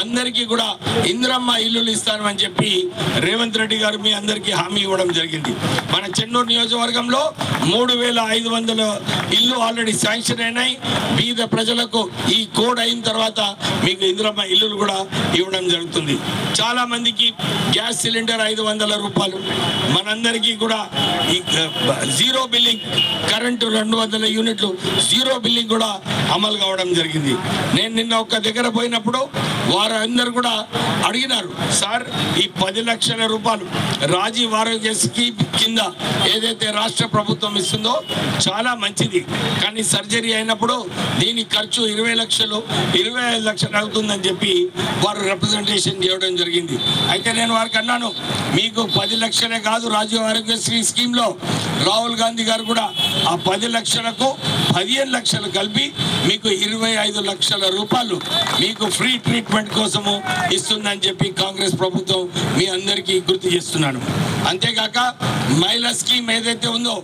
Speaker 5: అందరికీ కూడా ఇందిరమ్మ ఇల్లులు ఇస్తానని చెప్పి రేవంత్ రెడ్డి గారు మీ అందరికీ హామీ ఇవ్వడం జరిగింది. మన చెన్నూరు నియోజకవర్గంలో 3,500 ఇల్లు ఆల్రెడీ శాంక్షన్ అయినాయి. బీద ప్రజలకు ఈ కోడ్ అయిన తర్వాత మీకు ఇందిరమ్మ ఇల్లులు కూడా ఇవ్వడం జరుగుతుంది. చాలా మందికి గ్యాస్ సిలిండర్ 500 రూపాయలు, మనందరికీ కూడా ఈ జీరో బిల్లింగ్, కరెంటు 200 యూనిట్లు జీరో బిల్లింగ్ కూడా అమలు కావడం జరిగింది. నేను నిన్న ఒక దగ్గర పోయినప్పుడు వారు అందరు కూడా అడిగినారు, సార్ ఈ 10 లక్షల రూపాయలు రాజీవ్ ఆరోగ్య స్కీమ్ కింద ఏదైతే రాష్ట్ర ప్రభుత్వం ఇస్తుందో చాలా మంచిది, కానీ సర్జరీ అయినప్పుడు దీని ఖర్చు 20 లక్షలు 25 లక్షలు అవుతుందని చెప్పి వారు రిప్రజెంటేషన్ చేయడం జరిగింది. అయితే నేను వారికి అన్నాను, మీకు 10 లక్షలే కాదు రాజీవ్ ఆరోగ్యశ్రీ స్కీమ్లో రాహుల్ గాంధీ గారు కూడా ఆ 10 లక్షలకు 15 లక్షలు కలిపి మీకు 25 లక్షల రూపాయలు మీకు ఫ్రీ ట్రీట్మెంట్ కోసము ఇస్తుందని చెప్పి కాంగ్రెస్ ప్రభుత్వం మీ అందరికీ గుర్తు చేస్తున్నాను. అంతేకాక మహిళా స్కీమ్ ఏదైతే ఉందో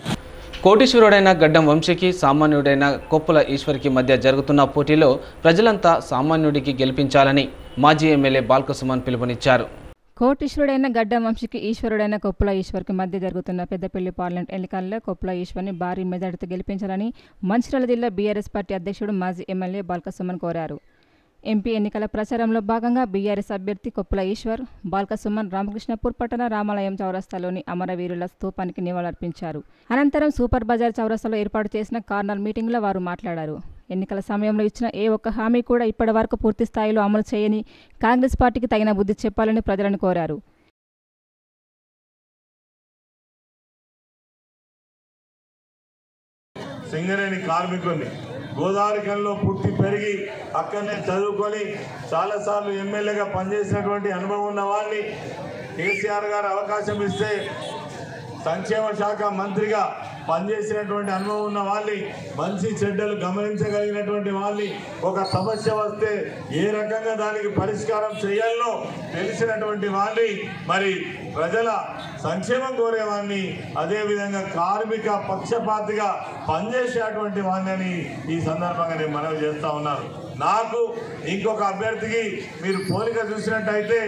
Speaker 1: కోటీశ్వరుడైన గడ్డం వంశీకి సామాన్యుడైన కొప్పుల ఈశ్వర్కి మధ్య జరుగుతున్న పోటీలో ప్రజలంతా సామాన్యుడికి గెలిపించాలని మాజీ ఎమ్మెల్యే బాల్కసుమన్ పిలుపునిచ్చారు.
Speaker 4: కోటీశ్వరుడైన గడ్డం వంశీకి ఈశ్వరుడైన కొప్పుల ఈశ్వర్కి మధ్య జరుగుతున్న పెద్దపల్లి పార్లమెంట్ ఎన్నికల్లో కొప్పుల ఈశ్వర్ని భారీ మెజార్టీతో గెలిపించాలని మంచిర్యాల జిల్లా బీఆర్ఎస్ పార్టీ అధ్యక్షుడు మాజీ ఎమ్మెల్యే బాల్కసుమన్ కోరారు. ఎంపీ ఎన్నికల ప్రచారంలో భాగంగా బీఆర్ఎస్ అభ్యర్థి కొప్పుల ఈశ్వర్, బాల్కసుమన్ రామకృష్ణపూర్ పట్టణ రామాలయం చౌరస్తాలోని అమరవీరుల స్తూపానికి నివాళులర్పించారు. అనంతరం సూపర్ బజార్ చౌరస్తాలో ఏర్పాటు చేసిన కార్నర్ మీటింగ్లో వారు మాట్లాడారు. ఎన్నికల సమయంలో ఇచ్చిన ఏ ఒక్క హామీ కూడా ఇప్పటి వరకు పూర్తి స్థాయిలో అమలు చేయని కాంగ్రెస్ పార్టీకి తగిన బుద్ధి చెప్పాలని ప్రజలను కోరారు.
Speaker 6: సింగరేణి కార్మికుల్ని గోదావరికంలో పుట్టి పెరిగి అక్కడనే చదువుకొని చాలాసార్లు ఎమ్మెల్యేగా పనిచేసినటువంటి అనుభవం ఉన్న వాళ్ళని కేసీఆర్ గారు అవకాశం ఇస్తే సంక్షేమ శాఖ మంత్రిగా పనిచేసినటువంటి అనుభవం ఉన్న వాళ్ళని, మంచి చెడ్డలు గమనించగలిగినటువంటి వాళ్ళని, ఒక సమస్య వస్తే ఏ రకంగా దానికి పరిష్కారం చేయాలో తెలిసినటువంటి వాళ్ళని, మరి ప్రజల సంక్షేమం కోరేవాడిని, అదేవిధంగా కార్మిక పక్షపాతిగా పనిచేసేటువంటి వాడిని ఈ సందర్భంగా నేను మనవి చేస్తా ఉన్నాను. నాకు ఇంకొక అభ్యర్థికి మీరు పోలిక చూసినట్టయితే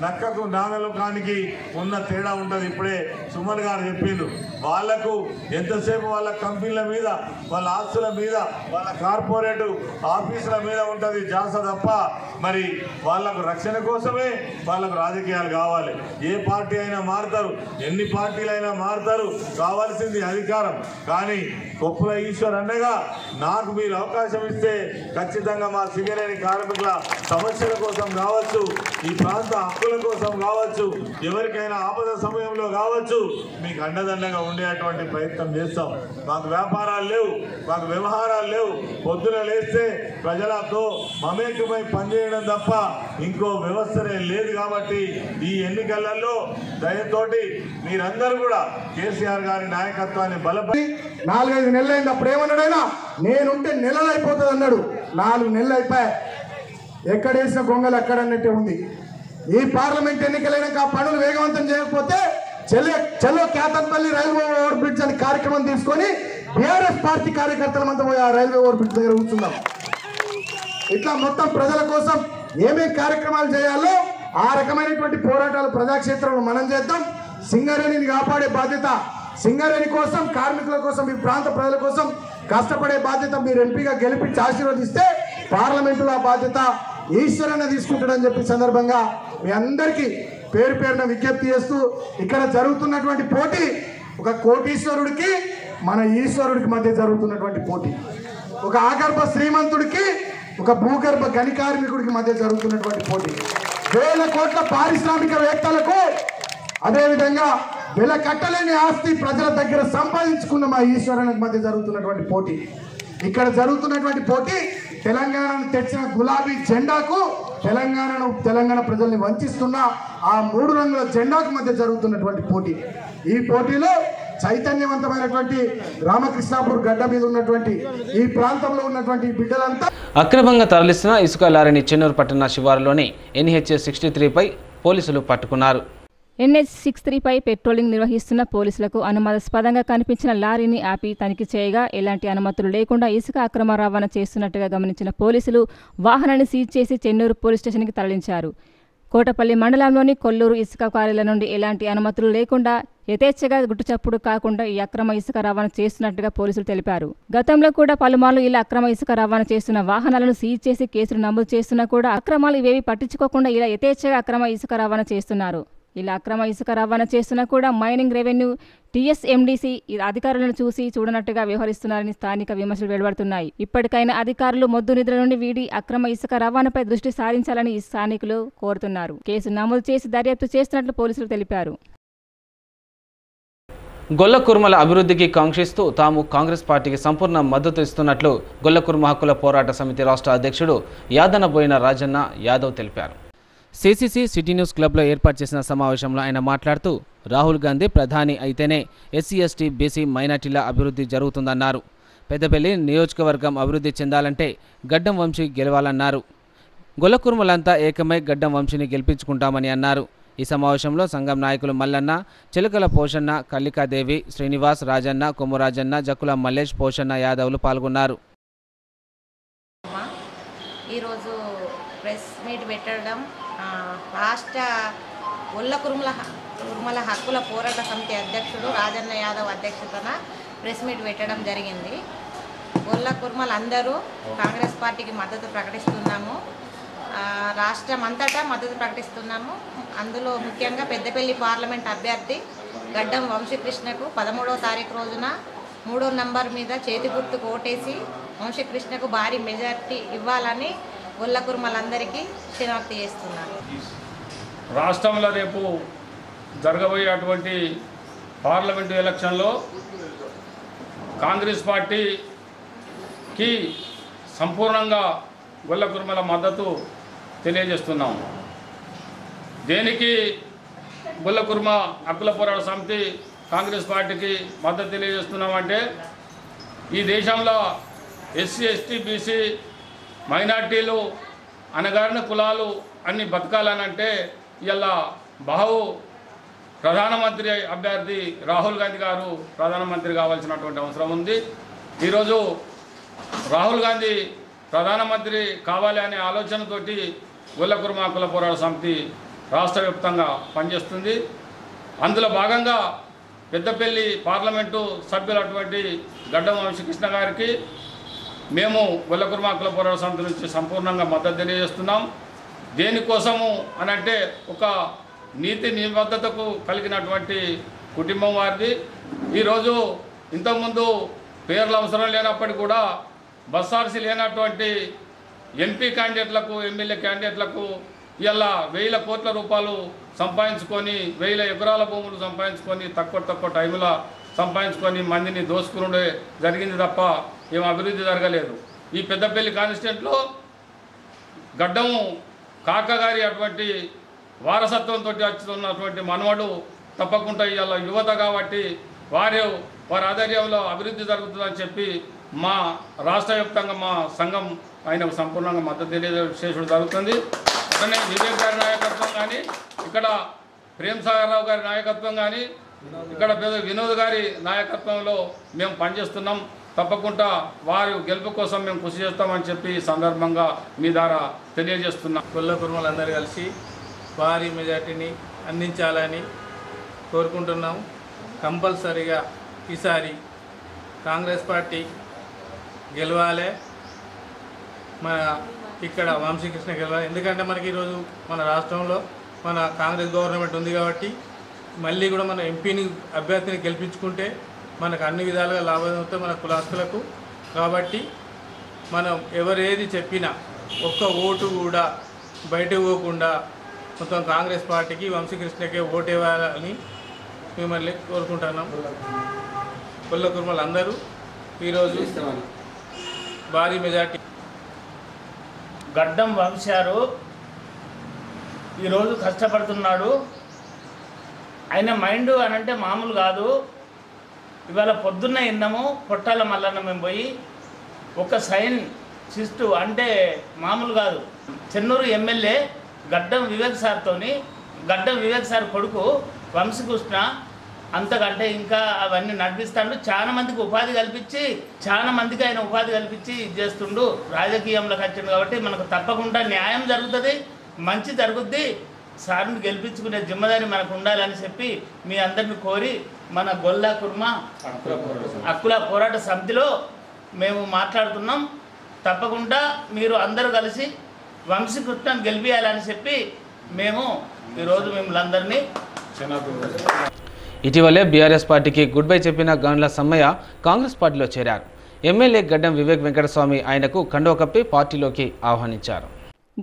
Speaker 6: నక్కకు నాగలోకానికి ఉన్న తేడా ఉంటుంది. ఇప్పుడే సుమన్ గారు చెప్పిండు. వాళ్లకు ఎంతసేపు వాళ్ళ కంపెనీల మీద, వాళ్ళ ఆస్తుల మీద, వాళ్ళ కార్పొరేట్ ఆఫీసుల మీద ఉంటుంది జాస తప్ప మరి వాళ్లకు రక్షణ కోసమే వాళ్ళకు రాజకీయాలు కావాలి. ఏ పార్టీ అయినా మారుతారు, ఎన్ని పార్టీలైనా మారుతారు, కావాల్సింది అధికారం. కానీ కొప్పుల ఈశ్వర్ అన్నగా నాకు మీరు అవకాశం ఇస్తే ఖచ్చితంగా మా సింగరేణి కార్మికుల సమస్యల కోసం కావచ్చు, ఈ ప్రాంత హక్కుల కోసం కావచ్చు, ఎవరికైనా ఆపద సమయంలో కావచ్చు, మీకు అండదండగా ఉండేటువంటి ప్రయత్నం చేస్తాం. మాకు వ్యాపారాలు లేవు, మాకు వ్యవహారాలు లేవు. పొద్దున లేస్తే ప్రజలతో మమేకమై పనిచేయడం తప్ప ఇంకో వ్యవస్థనే లేదు. కాబట్టి ఈ ఎన్నికలలో దయతోటి మీరందరూ కూడా కేసీఆర్ గారి నాయకత్వాన్ని బలపడి
Speaker 7: 4-5 నెలలు అయింది. అప్పుడు ఏమన్నాడైనా నేనుంటే నెలలు అయిపోతుంది అన్నాడు. 4 నెలలు అయిపోయాయి. ఎక్కడేసిన గొంగలు అక్కడన్నట్టే ఉంది. ఈ పార్లమెంట్ ఎన్నికలైనాక ఆ పనులు వేగవంతం చేయకపోతే చెల్లో కేతన్పల్లి రైల్వే ఓవర్ బ్రిడ్జ్ అని కార్యక్రమం తీసుకొని బీఆర్ఎస్ పార్టీ కార్యకర్తలమంతా పోయి ఆ రైల్వే ఓవర్ బ్రిడ్జ్ దగ్గర కూర్చుందాం. ఇట్లా మొత్తం ప్రజల కోసం ఏమేమి కార్యక్రమాలు చేయాలో ఆ రకమైనటువంటి పోరాటాలు ప్రజాక్షేత్రంలో మనం చేద్దాం. సింగరేణిని కాపాడే బాధ్యత, సింగరేణి కోసం, కార్మికుల కోసం, ఈ ప్రాంత ప్రజల కోసం కష్టపడే బాధ్యత మీరు ఎంపీగా గెలిపించి ఆశీర్వదిస్తే పార్లమెంటులో ఆ బాధ్యత ఈశ్వరన్న తీసుకుంటాడని చెప్పి సందర్భంగా మీ అందరికీ పేరు పేరున విజ్ఞప్తి చేస్తూ, ఇక్కడ జరుగుతున్నటువంటి పోటీ ఒక కోటీశ్వరుడికి మన ఈశ్వరుడికి మధ్య జరుగుతున్నటువంటి పోటీ, ఒక ఆగర్భ శ్రీమంతుడికి ఒక భూగర్భ గని కార్మికుడికి మధ్య జరుగుతున్నటువంటి పోటీ, వేల కోట్ల పారిశ్రామికవేత్తలకు, అదేవిధంగా వెల కట్టలేని ఆస్తి ప్రజల దగ్గర సంపాదించుకున్న మా ఈశ్వరునికి మధ్య జరుగుతున్నటువంటి పోటీ. ఇక్కడ జరుగుతున్నటువంటి పోటీ తెలంగాణను తెచ్చిన గులాబీ జెండాకు, తెలంగాణ ప్రజల్ని వంచిస్తున్న ఆ 3 రంగుల జెండాకు మధ్య జరుగుతున్నటువంటి పోటీ. ఈ పోటీలో చైతన్యవంతమైనటువంటి రామకృష్ణాపూర్ గడ్డ మీద ఉన్నటువంటి ఈ ప్రాంతంలో ఉన్నటువంటి బిడ్డలంతా
Speaker 1: అక్రమంగా తరలిస్తున్న ఇసుక లారీని చెన్నూరు పట్టణ శివారులోని NH 63పై పోలీసులు పట్టుకున్నారు.
Speaker 4: NH63పై పెట్రోలింగ్ నిర్వహిస్తున్న పోలీసులకు అనుమానాస్పదంగా కనిపించిన లారీని ఆపి తనిఖీ చేయగా ఎలాంటి అనుమతులు లేకుండా ఇసుక అక్రమ రవాణా చేస్తున్నట్టుగా గమనించిన పోలీసులు వాహనాన్ని సీజ్ చేసి చెన్నూరు పోలీస్ స్టేషన్కి తరలించారు. కోటపల్లి మండలంలోని కొల్లూరు ఇసుక క్వారీల నుండి ఎలాంటి అనుమతులు లేకుండా యథేచ్ఛగా గుట్టుచప్పుడు కాకుండా ఈ అక్రమ ఇసుక రవాణా చేస్తున్నట్టుగా పోలీసులు తెలిపారు. గతంలో కూడా పలుమార్లు ఇలా అక్రమ ఇసుక రవాణా చేస్తున్న వాహనాలను సీజ్ చేసి కేసులు నమోదు చేస్తున్నా కూడా అక్రమాలు ఇవేవి పట్టించుకోకుండా ఇలా యథేచ్ఛగా అక్రమ ఇసుక రవాణా చేస్తున్నారు. ఇలా అక్రమ ఇసుక రవాణా చేస్తున్నా కూడా మైనింగ్ రెవెన్యూ TSMDC అధికారులను చూడనట్టుగా వ్యవహరిస్తున్నారని స్థానిక విమర్శలు వెలువడుతున్నాయి. ఇప్పటికైనా అధికారులు మొద్దు నిద్ర నుండి వీడి అక్రమ ఇసుక రవాణాపై దృష్టి సారించాలని స్థానికులు కోరుతున్నారు. కేసు నమోదు చేసి దర్యాప్తు చేస్తున్నట్లు పోలీసులు తెలిపారు.
Speaker 1: గొల్లకుర్మల అభివృద్ధికి కాంక్షిస్తూ తాము కాంగ్రెస్ పార్టీకి సంపూర్ణ మద్దతు ఇస్తున్నట్లు గొల్లకుర్మ హక్కుల పోరాట సమితి రాష్ట్ర అధ్యక్షుడు యాదనబోయిన రాజన్న యాదవ్ తెలిపారు. CCC సిటీ న్యూస్ క్లబ్లో ఏర్పాటు చేసిన సమావేశంలో ఆయన మాట్లాడుతూ రాహుల్ గాంధీ ప్రధాని అయితేనే SC ST BC మైనార్టీల అభివృద్ధి జరుగుతుందన్నారు. పెద్దపల్లి నియోజకవర్గం అభివృద్ధి చెందాలంటే గడ్డం వంశీ గెలవాలన్నారు. గొల్లకుర్మలంతా ఏకమై గడ్డం వంశీని గెలిపించుకుంటామని అన్నారు. ఈ సమావేశంలో సంఘం నాయకులు మల్లన్న, చిలకల పోషన్న, కల్లికాదేవి, శ్రీనివాస్, రాజన్న, కొమ్మురాజన్న, జక్కుల మల్లేష్, పోషన్న యాదవ్లు పాల్గొన్నారు.
Speaker 8: ఈరోజు ప్రెస్ మీట్ పెట్టడం రాష్ట్ర ఒల్ల కురుమల హక్కుల పోరాట సమితి అధ్యక్షుడు రాజన్న యాదవ్ అధ్యక్షతన ప్రెస్ మీట్ పెట్టడం జరిగింది. ఒల్ల కురుమలు అందరూ కాంగ్రెస్ పార్టీకి మద్దతు ప్రకటిస్తున్నాము. రాష్ట్రం అంతటా మద్దతు ప్రకటిస్తున్నాము. అందులో ముఖ్యంగా పెద్దపల్లి పార్లమెంట్ అభ్యర్థి గడ్డం వంశీకృష్ణకు 13వ తారీఖు రోజున 3వ నంబర్ మీద చేతి గుర్తుకు ఓటేసి వంశీకృష్ణకు భారీ మెజార్టీ ఇవ్వాలని ఒల్ల కురుమలందరికీ విజ్ఞప్తి చేస్తున్నాను.
Speaker 9: రాష్ట్రంలో రేపు జరగబోయేటువంటి పార్లమెంటు ఎలక్షన్లో కాంగ్రెస్ పార్టీకి సంపూర్ణంగా గొల్ల కురుమల మద్దతు తెలియజేస్తున్నాం. దేనికి గొల్ల కురుమ హక్కుల పోరాట సమితి కాంగ్రెస్ పార్టీకి మద్దతు తెలియజేస్తున్నామంటే ఈ దేశంలో ఎస్సీ, ఎస్టీ, బీసీ, మైనార్టీలు, అణగారిన కులాలు అన్ని బతకాలనంటే ఇలా ప్రధానమంత్రి అభ్యర్థి రాహుల్ గాంధీ గారు ప్రధానమంత్రి కావాల్సినటువంటి అవసరం ఉంది. ఈరోజు రాహుల్ గాంధీ ప్రధానమంత్రి కావాలి అనే ఆలోచనతోటి గొల్ల కురుమ హక్కుల పోరాట సమితి రాష్ట్ర వ్యాప్తంగా పనిచేస్తుంది. అందులో భాగంగా పెద్దపల్లి పార్లమెంటు సభ్యులటువంటి గడ్డం వంశీకృష్ణ గారికి మేము గొల్ల కురుమ హక్కుల పోరాట సమితి నుంచి సంపూర్ణంగా మద్దతు తెలియజేస్తున్నాం. దేనికోసము అనంటే ఒక నీతి నిబద్ధతకు కలిగినటువంటి కుటుంబం వారిది. ఈరోజు ఇంతకుముందు పేర్లు అవసరం లేనప్పటికీ కూడా బస్సార్సీ లేనటువంటి ఎంపీ క్యాండిడేట్లకు, ఎమ్మెల్యే క్యాండిడేట్లకు ఇలా 1000 కోట్ల రూపాయలు సంపాదించుకొని 1000 ఎకరాల భూములు సంపాదించుకొని తక్కువ టైంలో సంపాదించుకొని మందిని దోసుకునే జరిగింది తప్ప ఏం అభివృద్ధి జరగలేదు. ఈ పెద్దపల్లి కాన్స్టిట్యూయెంట్లో గడ్డము కాకగారి అటువంటి వారసత్వంతో వస్తున్నటువంటి మనవడు తప్పకుండా ఇవాళ యువత కాబట్టి వారి ఆధ్వర్యంలో అభివృద్ధి జరుగుతుందని చెప్పి మా రాష్ట్ర వ్యాప్తంగా మా సంఘం ఆయనకు సంపూర్ణంగా మద్దతు తెలియజేయడం జరుగుతుంది. అట్లనే వివేక్ గారి నాయకత్వం కానీ, ఇక్కడ ప్రేమ్ సాగర్ రావు గారి నాయకత్వం కానీ, ఇక్కడ వినోద్ గారి నాయకత్వంలో మేము పనిచేస్తున్నాం. తప్పకుండా వారి గెలుపు కోసం మేము కృషి చేస్తామని చెప్పి సందర్భంగా మీ ద్వారా తెలియజేస్తున్నాం.
Speaker 10: గొల్ల కురుమలందరూ కలిసి భారీ మెజార్టీని అందించాలని కోరుకుంటున్నాం. కంపల్సరీగా ఈసారి కాంగ్రెస్ పార్టీ గెలవాలి. మన ఇక్కడ వంశీకృష్ణ గెలవాలి. ఎందుకంటే మనకి ఈరోజు మన రాష్ట్రంలో మన కాంగ్రెస్ గవర్నమెంట్ ఉంది కాబట్టి మళ్ళీ కూడా మన ఎంపీని అభ్యర్థిని గెలిపించుకుంటే మనకు అన్ని విధాలుగా లాభం అవుతాయి మన కులాస్తులకు. కాబట్టి మనం ఎవరేది చెప్పినా ఒక్క ఓటు కూడా బయటకు పోకుండా మొత్తం కాంగ్రెస్ పార్టీకి వంశీకృష్ణకే ఓటు ఇవ్వాలని మిమ్మల్ని కోరుకుంటున్నాం. గొల్ల కురుమలు అందరూ ఈరోజు భారీ మెజార్టీ.
Speaker 11: గడ్డం వంశారు ఈరోజు కష్టపడుతున్నాడు. ఆయన మైండ్ అనంటే మామూలు కాదు. ఇవాళ పొద్దున్న విన్నాము పొట్టాల మల్లన్న మేము పోయి ఒక సైన్ సిస్టు అంటే మామూలు కాదు. చెన్నూరు ఎమ్మెల్యే గడ్డం వివేక్ సార్ కొడుకు వంశీకృష్ణ అంతకంటే ఇంకా అవన్నీ నడిపిస్తాడు. చాలా మందికి ఉపాధి కల్పించి ఆయన ఉపాధి కల్పించి చేస్తుండు. రాజకీయంలోకి వచ్చిండు కాబట్టి మనకు తప్పకుండా న్యాయం జరుగుతుంది, మంచి జరుగుద్ది. సార్ని గెలిపించుకునే జిమ్మదారి మనకు ఉండాలని చెప్పి మీ అందరిని కోరి మన గొల్ల కురుమ హక్కుల పోరాట సమితిలో మేము మాట్లాడుతున్నాం. తప్పకుండా మీరు అందరూ కలిసి వంశీకృష్ణను గెలిపించాలని చెప్పి మేము ఈరోజు మిమ్మల్ని అందరినీ
Speaker 1: ఇటీవలే బీఆర్ఎస్ పార్టీకి గుడ్ బై చెప్పిన గండ్ల సమ్మయ్య కాంగ్రెస్ పార్టీలో చేరారు. ఎమ్మెల్యే గడ్డం వివేక్ వెంకటస్వామి ఆయనకు కండువా కప్పి పార్టీలోకి ఆహ్వానించారు.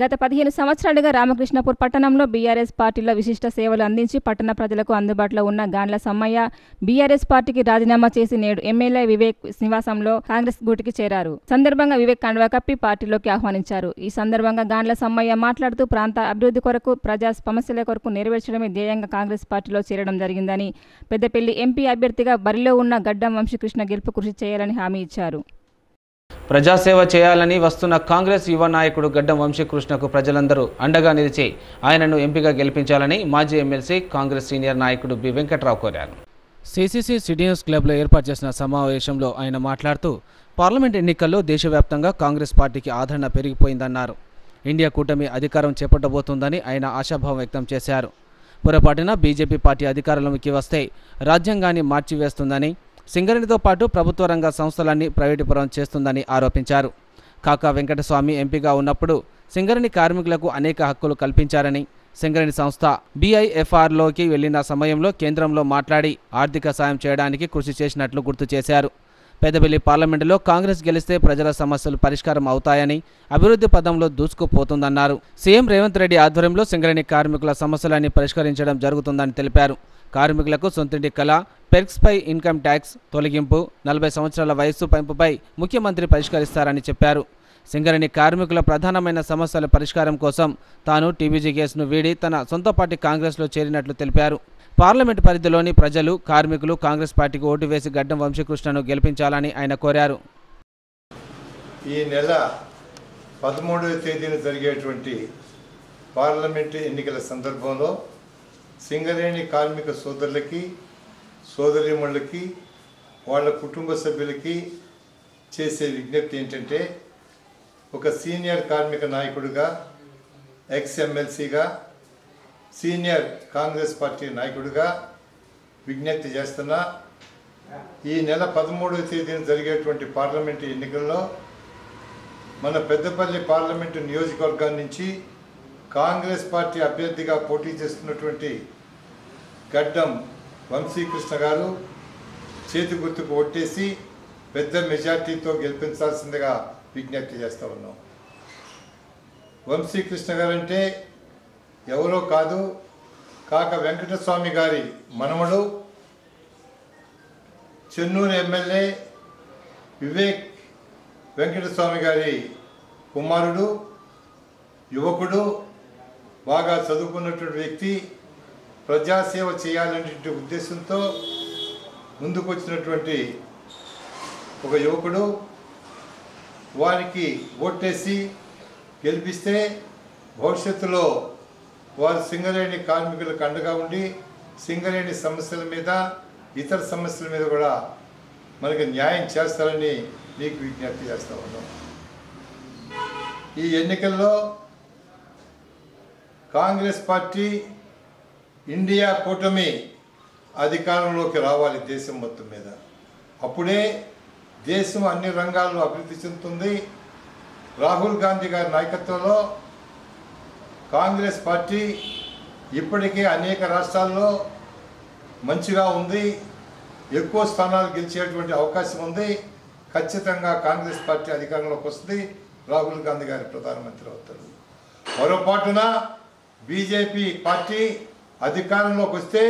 Speaker 4: గత 15 సంవత్సరాలుగా రామకృష్ణపూర్ పట్టణంలో బీఆర్ఎస్ పార్టీలో విశిష్ట సేవలు అందించి పట్టణ ప్రజలకు అందుబాటులో ఉన్న గాండ్ల సమ్మయ్య బీఆర్ఎస్ పార్టీకి రాజీనామా చేసి నేడు ఎమ్మెల్యే వివేక్ నివాసంలో కాంగ్రెస్ గూటికి చేరారు. సందర్భంగా వివేక్ కండువా కప్పి పార్టీలోకి ఆహ్వానించారు. ఈ సందర్భంగా గాండ్ల సమ్మయ్య మాట్లాడుతూ ప్రాంత అభివృద్ధి కొరకు, ప్రజా సమస్యల కొరకు నెరవేర్చడమే ధ్యేయంగా కాంగ్రెస్ పార్టీలో చేరడం జరిగిందని, పెద్దపల్లి ఎంపీ అభ్యర్థిగా బరిలో ఉన్న గడ్డం వంశీకృష్ణ గెలుపు కృషి చేయాలని హామీ ఇచ్చారు.
Speaker 1: ప్రజాసేవ చేయాలని వస్తున్న కాంగ్రెస్ యువ నాయకుడు గడ్డం వంశీకృష్ణకు ప్రజలందరూ అండగా నిలిచి ఆయనను ఎంపీగా గెలిపించాలని మాజీ ఎమ్మెల్సీ కాంగ్రెస్ సీనియర్ నాయకుడు బి వెంకట్రావు కోరారు. సిసిసి సిటీ న్యూస్ క్లబ్లో ఏర్పాటు చేసిన సమావేశంలో ఆయన మాట్లాడుతూ పార్లమెంట్ ఎన్నికల్లో దేశవ్యాప్తంగా కాంగ్రెస్ పార్టీకి ఆదరణ పెరిగిపోయిందన్నారు. ఇండియా కూటమి అధికారం చేపట్టబోతోందని ఆయన ఆశాభావం వ్యక్తం చేశారు. పొరపాటున బీజేపీ పార్టీ అధికారంలోకి వస్తే రాజ్యాంగాన్ని మార్చివేస్తుందని, సింగరేణితో పాటు ప్రభుత్వ రంగ సంస్థలన్నీ ప్రైవేటీకరణ చేస్తుందని ఆరోపించారు. కాకా వెంకటస్వామి ఎంపీగా ఉన్నప్పుడు సింగరేణి కార్మికులకు అనేక హక్కులు కల్పించారని, సింగరేణి సంస్థ BIFRలోకి వెళ్లిన సమయంలో కేంద్రంలో మాట్లాడి ఆర్థిక సాయం చేయడానికి కృషి చేసినట్లు గుర్తు చేశారు. పెద్దపల్లి పార్లమెంటులో కాంగ్రెస్ గెలిస్తే ప్రజల సమస్యలు పరిష్కారం అవుతాయని, అభివృద్ధి పదంలో దూసుకుపోతుందన్నారు. సీఎం రేవంత్ రెడ్డి ఆధ్వర్యంలో సింగరేణి కార్మికుల సమస్యలన్నీ పరిష్కరించడం జరుగుతుందని తెలిపారు. కార్మికులకు సొంతింటి కళ, పెర్క్స్పై ఇన్కమ్ ట్యాక్స్ తొలగింపు, 40 సంవత్సరాల వయస్సు పెంపుపై ముఖ్యమంత్రి పరిష్కరిస్తారని చెప్పారు. సింగరేణి కార్మికుల ప్రధానమైన సమస్యల పరిష్కారం కోసం తాను టీబీజీ కేసును వీడి తన సొంత పార్టీ కాంగ్రెస్లో చేరినట్లు తెలిపారు. పార్లమెంటు పరిధిలోని ప్రజలు, కార్మికులు కాంగ్రెస్ పార్టీకి ఓటు వేసి గడ్డం వంశీకృష్ణను గెలిపించాలని ఆయన కోరారు.
Speaker 12: ఈ నెల 13వ తేదీన జరిగేటువంటి పార్లమెంటు ఎన్నికల సందర్భంలో సింగరేణి కార్మిక సోదరులకి, సోదరీమణులకి, వాళ్ళ కుటుంబ సభ్యులకి చేసే విజ్ఞప్తి ఏంటంటే, ఒక సీనియర్ కార్మిక నాయకుడిగా, ఎక్స్-ఎమ్మెల్సీగా, సీనియర్ కాంగ్రెస్ పార్టీ నాయకుడిగా విజ్ఞప్తి చేస్తున్నా, ఈ నెల 13వ తేదీన జరిగేటువంటి పార్లమెంటు ఎన్నికల్లో మన పెద్దపల్లి పార్లమెంటు నియోజకవర్గం నుంచి కాంగ్రెస్ పార్టీ అభ్యర్థిగా పోటీ చేస్తున్నటువంటి గడ్డం వంశీకృష్ణ గారు చేతి గుర్తుకు ఓటేసి పెద్ద మెజార్టీతో గెలిపించాల్సిందిగా విజ్ఞప్తి చేస్తూ ఉన్నాం. వంశీకృష్ణ గారంటే ఎవరో కాదు, కాక వెంకటస్వామి గారి మనమడు, చెన్నూరు ఎమ్మెల్యే వివేక్ వెంకటస్వామి గారి కుమారుడు, యువకుడు, బాగా చదువుకున్నటువంటి వ్యక్తి, ప్రజాసేవ చేయాలనే ఉద్దేశంతో ముందుకు వచ్చినటువంటి ఒక యువకుడు. వారికి ఓటేసి గెలిపిస్తే భవిష్యత్తులో వారు సింగరేణి కార్మికులకు అండగా ఉండి సింగరేణి సమస్యల మీద, ఇతర సమస్యల మీద కూడా మనకి న్యాయం చేస్తారని మీకు విజ్ఞప్తి చేస్తూ ఉన్నాం. ఈ ఎన్నికల్లో కాంగ్రెస్ పార్టీ, ఇండియా కూటమి అధికారంలోకి రావాలి దేశం మొత్తం మీద. అప్పుడే దేశం అన్ని రంగాల్లో అభివృద్ధి చెందుతుంది. రాహుల్ గాంధీ గారి నాయకత్వంలో కాంగ్రెస్ పార్టీ ఇప్పటికే అనేక రాష్ట్రాల్లో మంచిగా ఉంది, ఎక్కువ స్థానాలు గెలిచేటువంటి అవకాశం ఉంది. ఖచ్చితంగా కాంగ్రెస్ పార్టీ అధికారంలోకి వస్తుంది, రాహుల్ గాంధీ గారి ప్రధానమంత్రి అవుతారు. మరోపాటున బీజేపీ పార్టీ అధికారంలోకి వస్తే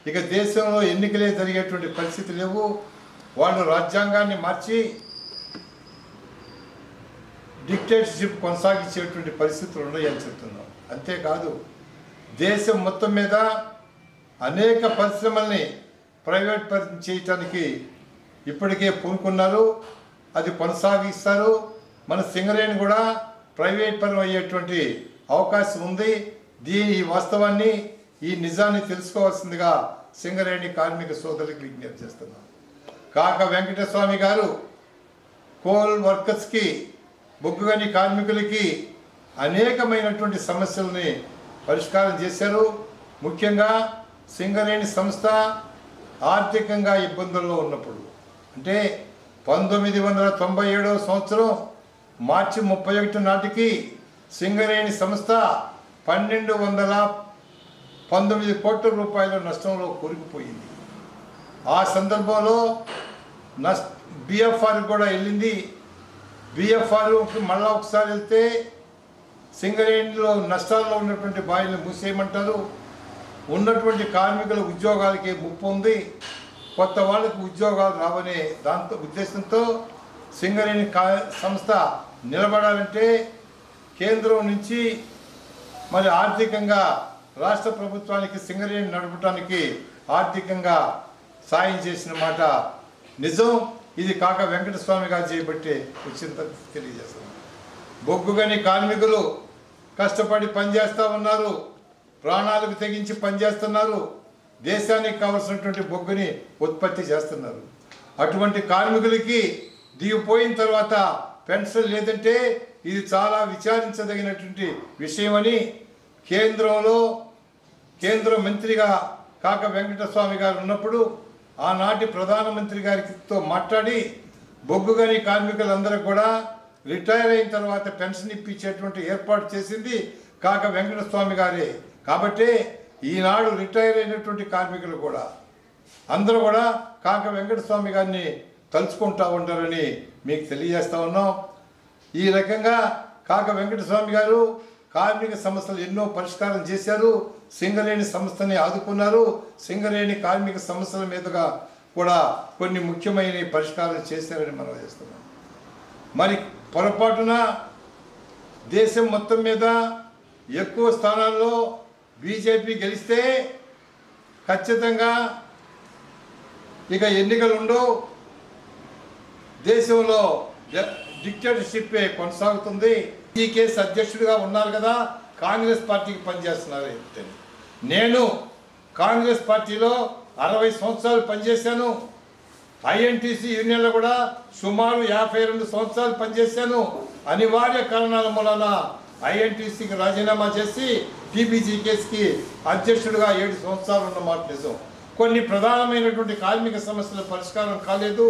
Speaker 12: ఇక దేశంలో ఎన్నికలే జరిగేటువంటి పరిస్థితి లేవు. వాళ్ళు రాజ్యాంగాన్ని మార్చి డిక్టేటర్షిప్ కొనసాగించేటువంటి పరిస్థితులు ఉన్నాయని చెప్తున్నాం. అంతేకాదు దేశం మొత్తం మీద అనేక పరిశ్రమల్ని ప్రైవేట్ పరం చేయటానికి ఇప్పటికే పూనుకున్నారు, అది కొనసాగిస్తారు. మన సింగరేణి కూడా ప్రైవేట్ పరం అయ్యేటువంటి అవకాశం ఉంది. ఈ వాస్తవాన్ని, ఈ నిజాన్ని తెలుసుకోవాల్సిందిగా సింగరేణి కార్మిక సోదరులకు విజ్ఞప్తి చేస్తున్నాం. కాక వెంకటస్వామి గారు కోల్ వర్కర్స్కి, బొగ్గుగని కార్మికులకి అనేకమైనటువంటి సమస్యలని పరిష్కారం చేశారు. ముఖ్యంగా సింగరేణి సంస్థ ఆర్థికంగా ఇబ్బందుల్లో ఉన్నప్పుడు, అంటే 1997వ సంవత్సరం మార్చి 31 నాటికి సింగరేణి సంస్థ 1219 కోట్ల రూపాయల నష్టంలో కూరుకుపోయింది. ఆ సందర్భంలో BFR కూడా వెళ్ళింది. BFRకి మళ్ళా ఒకసారి వెళ్తే సింగరేణిలో నష్టాల్లో ఉన్నటువంటి బాయిల్ని మూసేయమంటారు. ఉన్నటువంటి కార్మికుల ఉద్యోగాలకి ముప్పు ఉంది, కొత్త వాళ్ళకి ఉద్యోగాలు రావనే దాంతో ఉద్దేశంతో సింగరేణి సంస్థ నిలబడాలంటే కేంద్రం నుంచి మరి ఆర్థికంగా రాష్ట్ర ప్రభుత్వానికి సింగరేణి నడపడానికి ఆర్థికంగా సాయం చేసిన మాట నిజం. ఇది కాక వెంకటస్వామి గారు చేయబట్టే వచ్చిందని తెలియజేస్తున్నాను. బొగ్గుగని కార్మికులు కష్టపడి పనిచేస్తూ ఉన్నారు, ప్రాణాలకు తెగించి పనిచేస్తున్నారు, దేశానికి కావలసినటువంటి బొగ్గుని ఉత్పత్తి చేస్తున్నారు. అటువంటి కార్మికులకి దిగిపోయిన తర్వాత పెన్షన్ లేదంటే ఇది చాలా విచారించదగినటువంటి విషయమని కేంద్ర మంత్రిగా కాక వెంకటస్వామి గారు ఉన్నప్పుడు ఆనాటి ప్రధానమంత్రి గారితో మాట్లాడి బొగ్గుగని కార్మికులందరూ కూడా రిటైర్ అయిన తర్వాత పెన్షన్ ఇప్పించేటువంటి ఏర్పాటు చేసింది కాక వెంకటస్వామి గారే. కాబట్టి ఈనాడు రిటైర్ అయినటువంటి కార్మికులు కూడా అందరూ కూడా కాక వెంకటస్వామి గారిని తలుచుకుంటూ ఉంటారని మీకు తెలియజేస్తూ ఉన్నాం. ఈ రకంగా కాక వెంకటస్వామి గారు కార్మిక సమస్యలు ఎన్నో పరిష్కారం చేశారు, సింగరేణి సంస్థని ఆదుకున్నారు, సింగరేణి కార్మిక సమస్యల మీదుగా కూడా కొన్ని ముఖ్యమైన పరిష్కారం చేశారని మనం చేస్తున్నాం. మరి పొరపాటున దేశం మొత్తం మీద ఎక్కువ స్థానాల్లో బీజేపీ గెలిస్తే ఖచ్చితంగా ఇక ఎన్నికలు ఉండవు, దేశంలో డిక్టేటర్షిప్ కొనసాగుతుంది. ఈ కేసు అధ్యక్షుడిగా ఉన్నారు కదా, కాంగ్రెస్ పార్టీకి పనిచేస్తున్నారు. నేను కాంగ్రెస్ పార్టీలో 60 సంవత్సరాలు పనిచేశాను, ఐఎన్టీసీ యూనియన్లో కూడా సుమారు 52 సంవత్సరాలు పనిచేశాను. అనివార్య కారణాల మూలన ఐఎన్టీసీకి రాజీనామా చేసి టీబీజీ కేసుకి అధ్యక్షుడిగా 7 సంవత్సరాలు ఉన్నమాట నిజం. కొన్ని ప్రధానమైనటువంటి కార్మిక సమస్యల పరిష్కారం కాలేదు.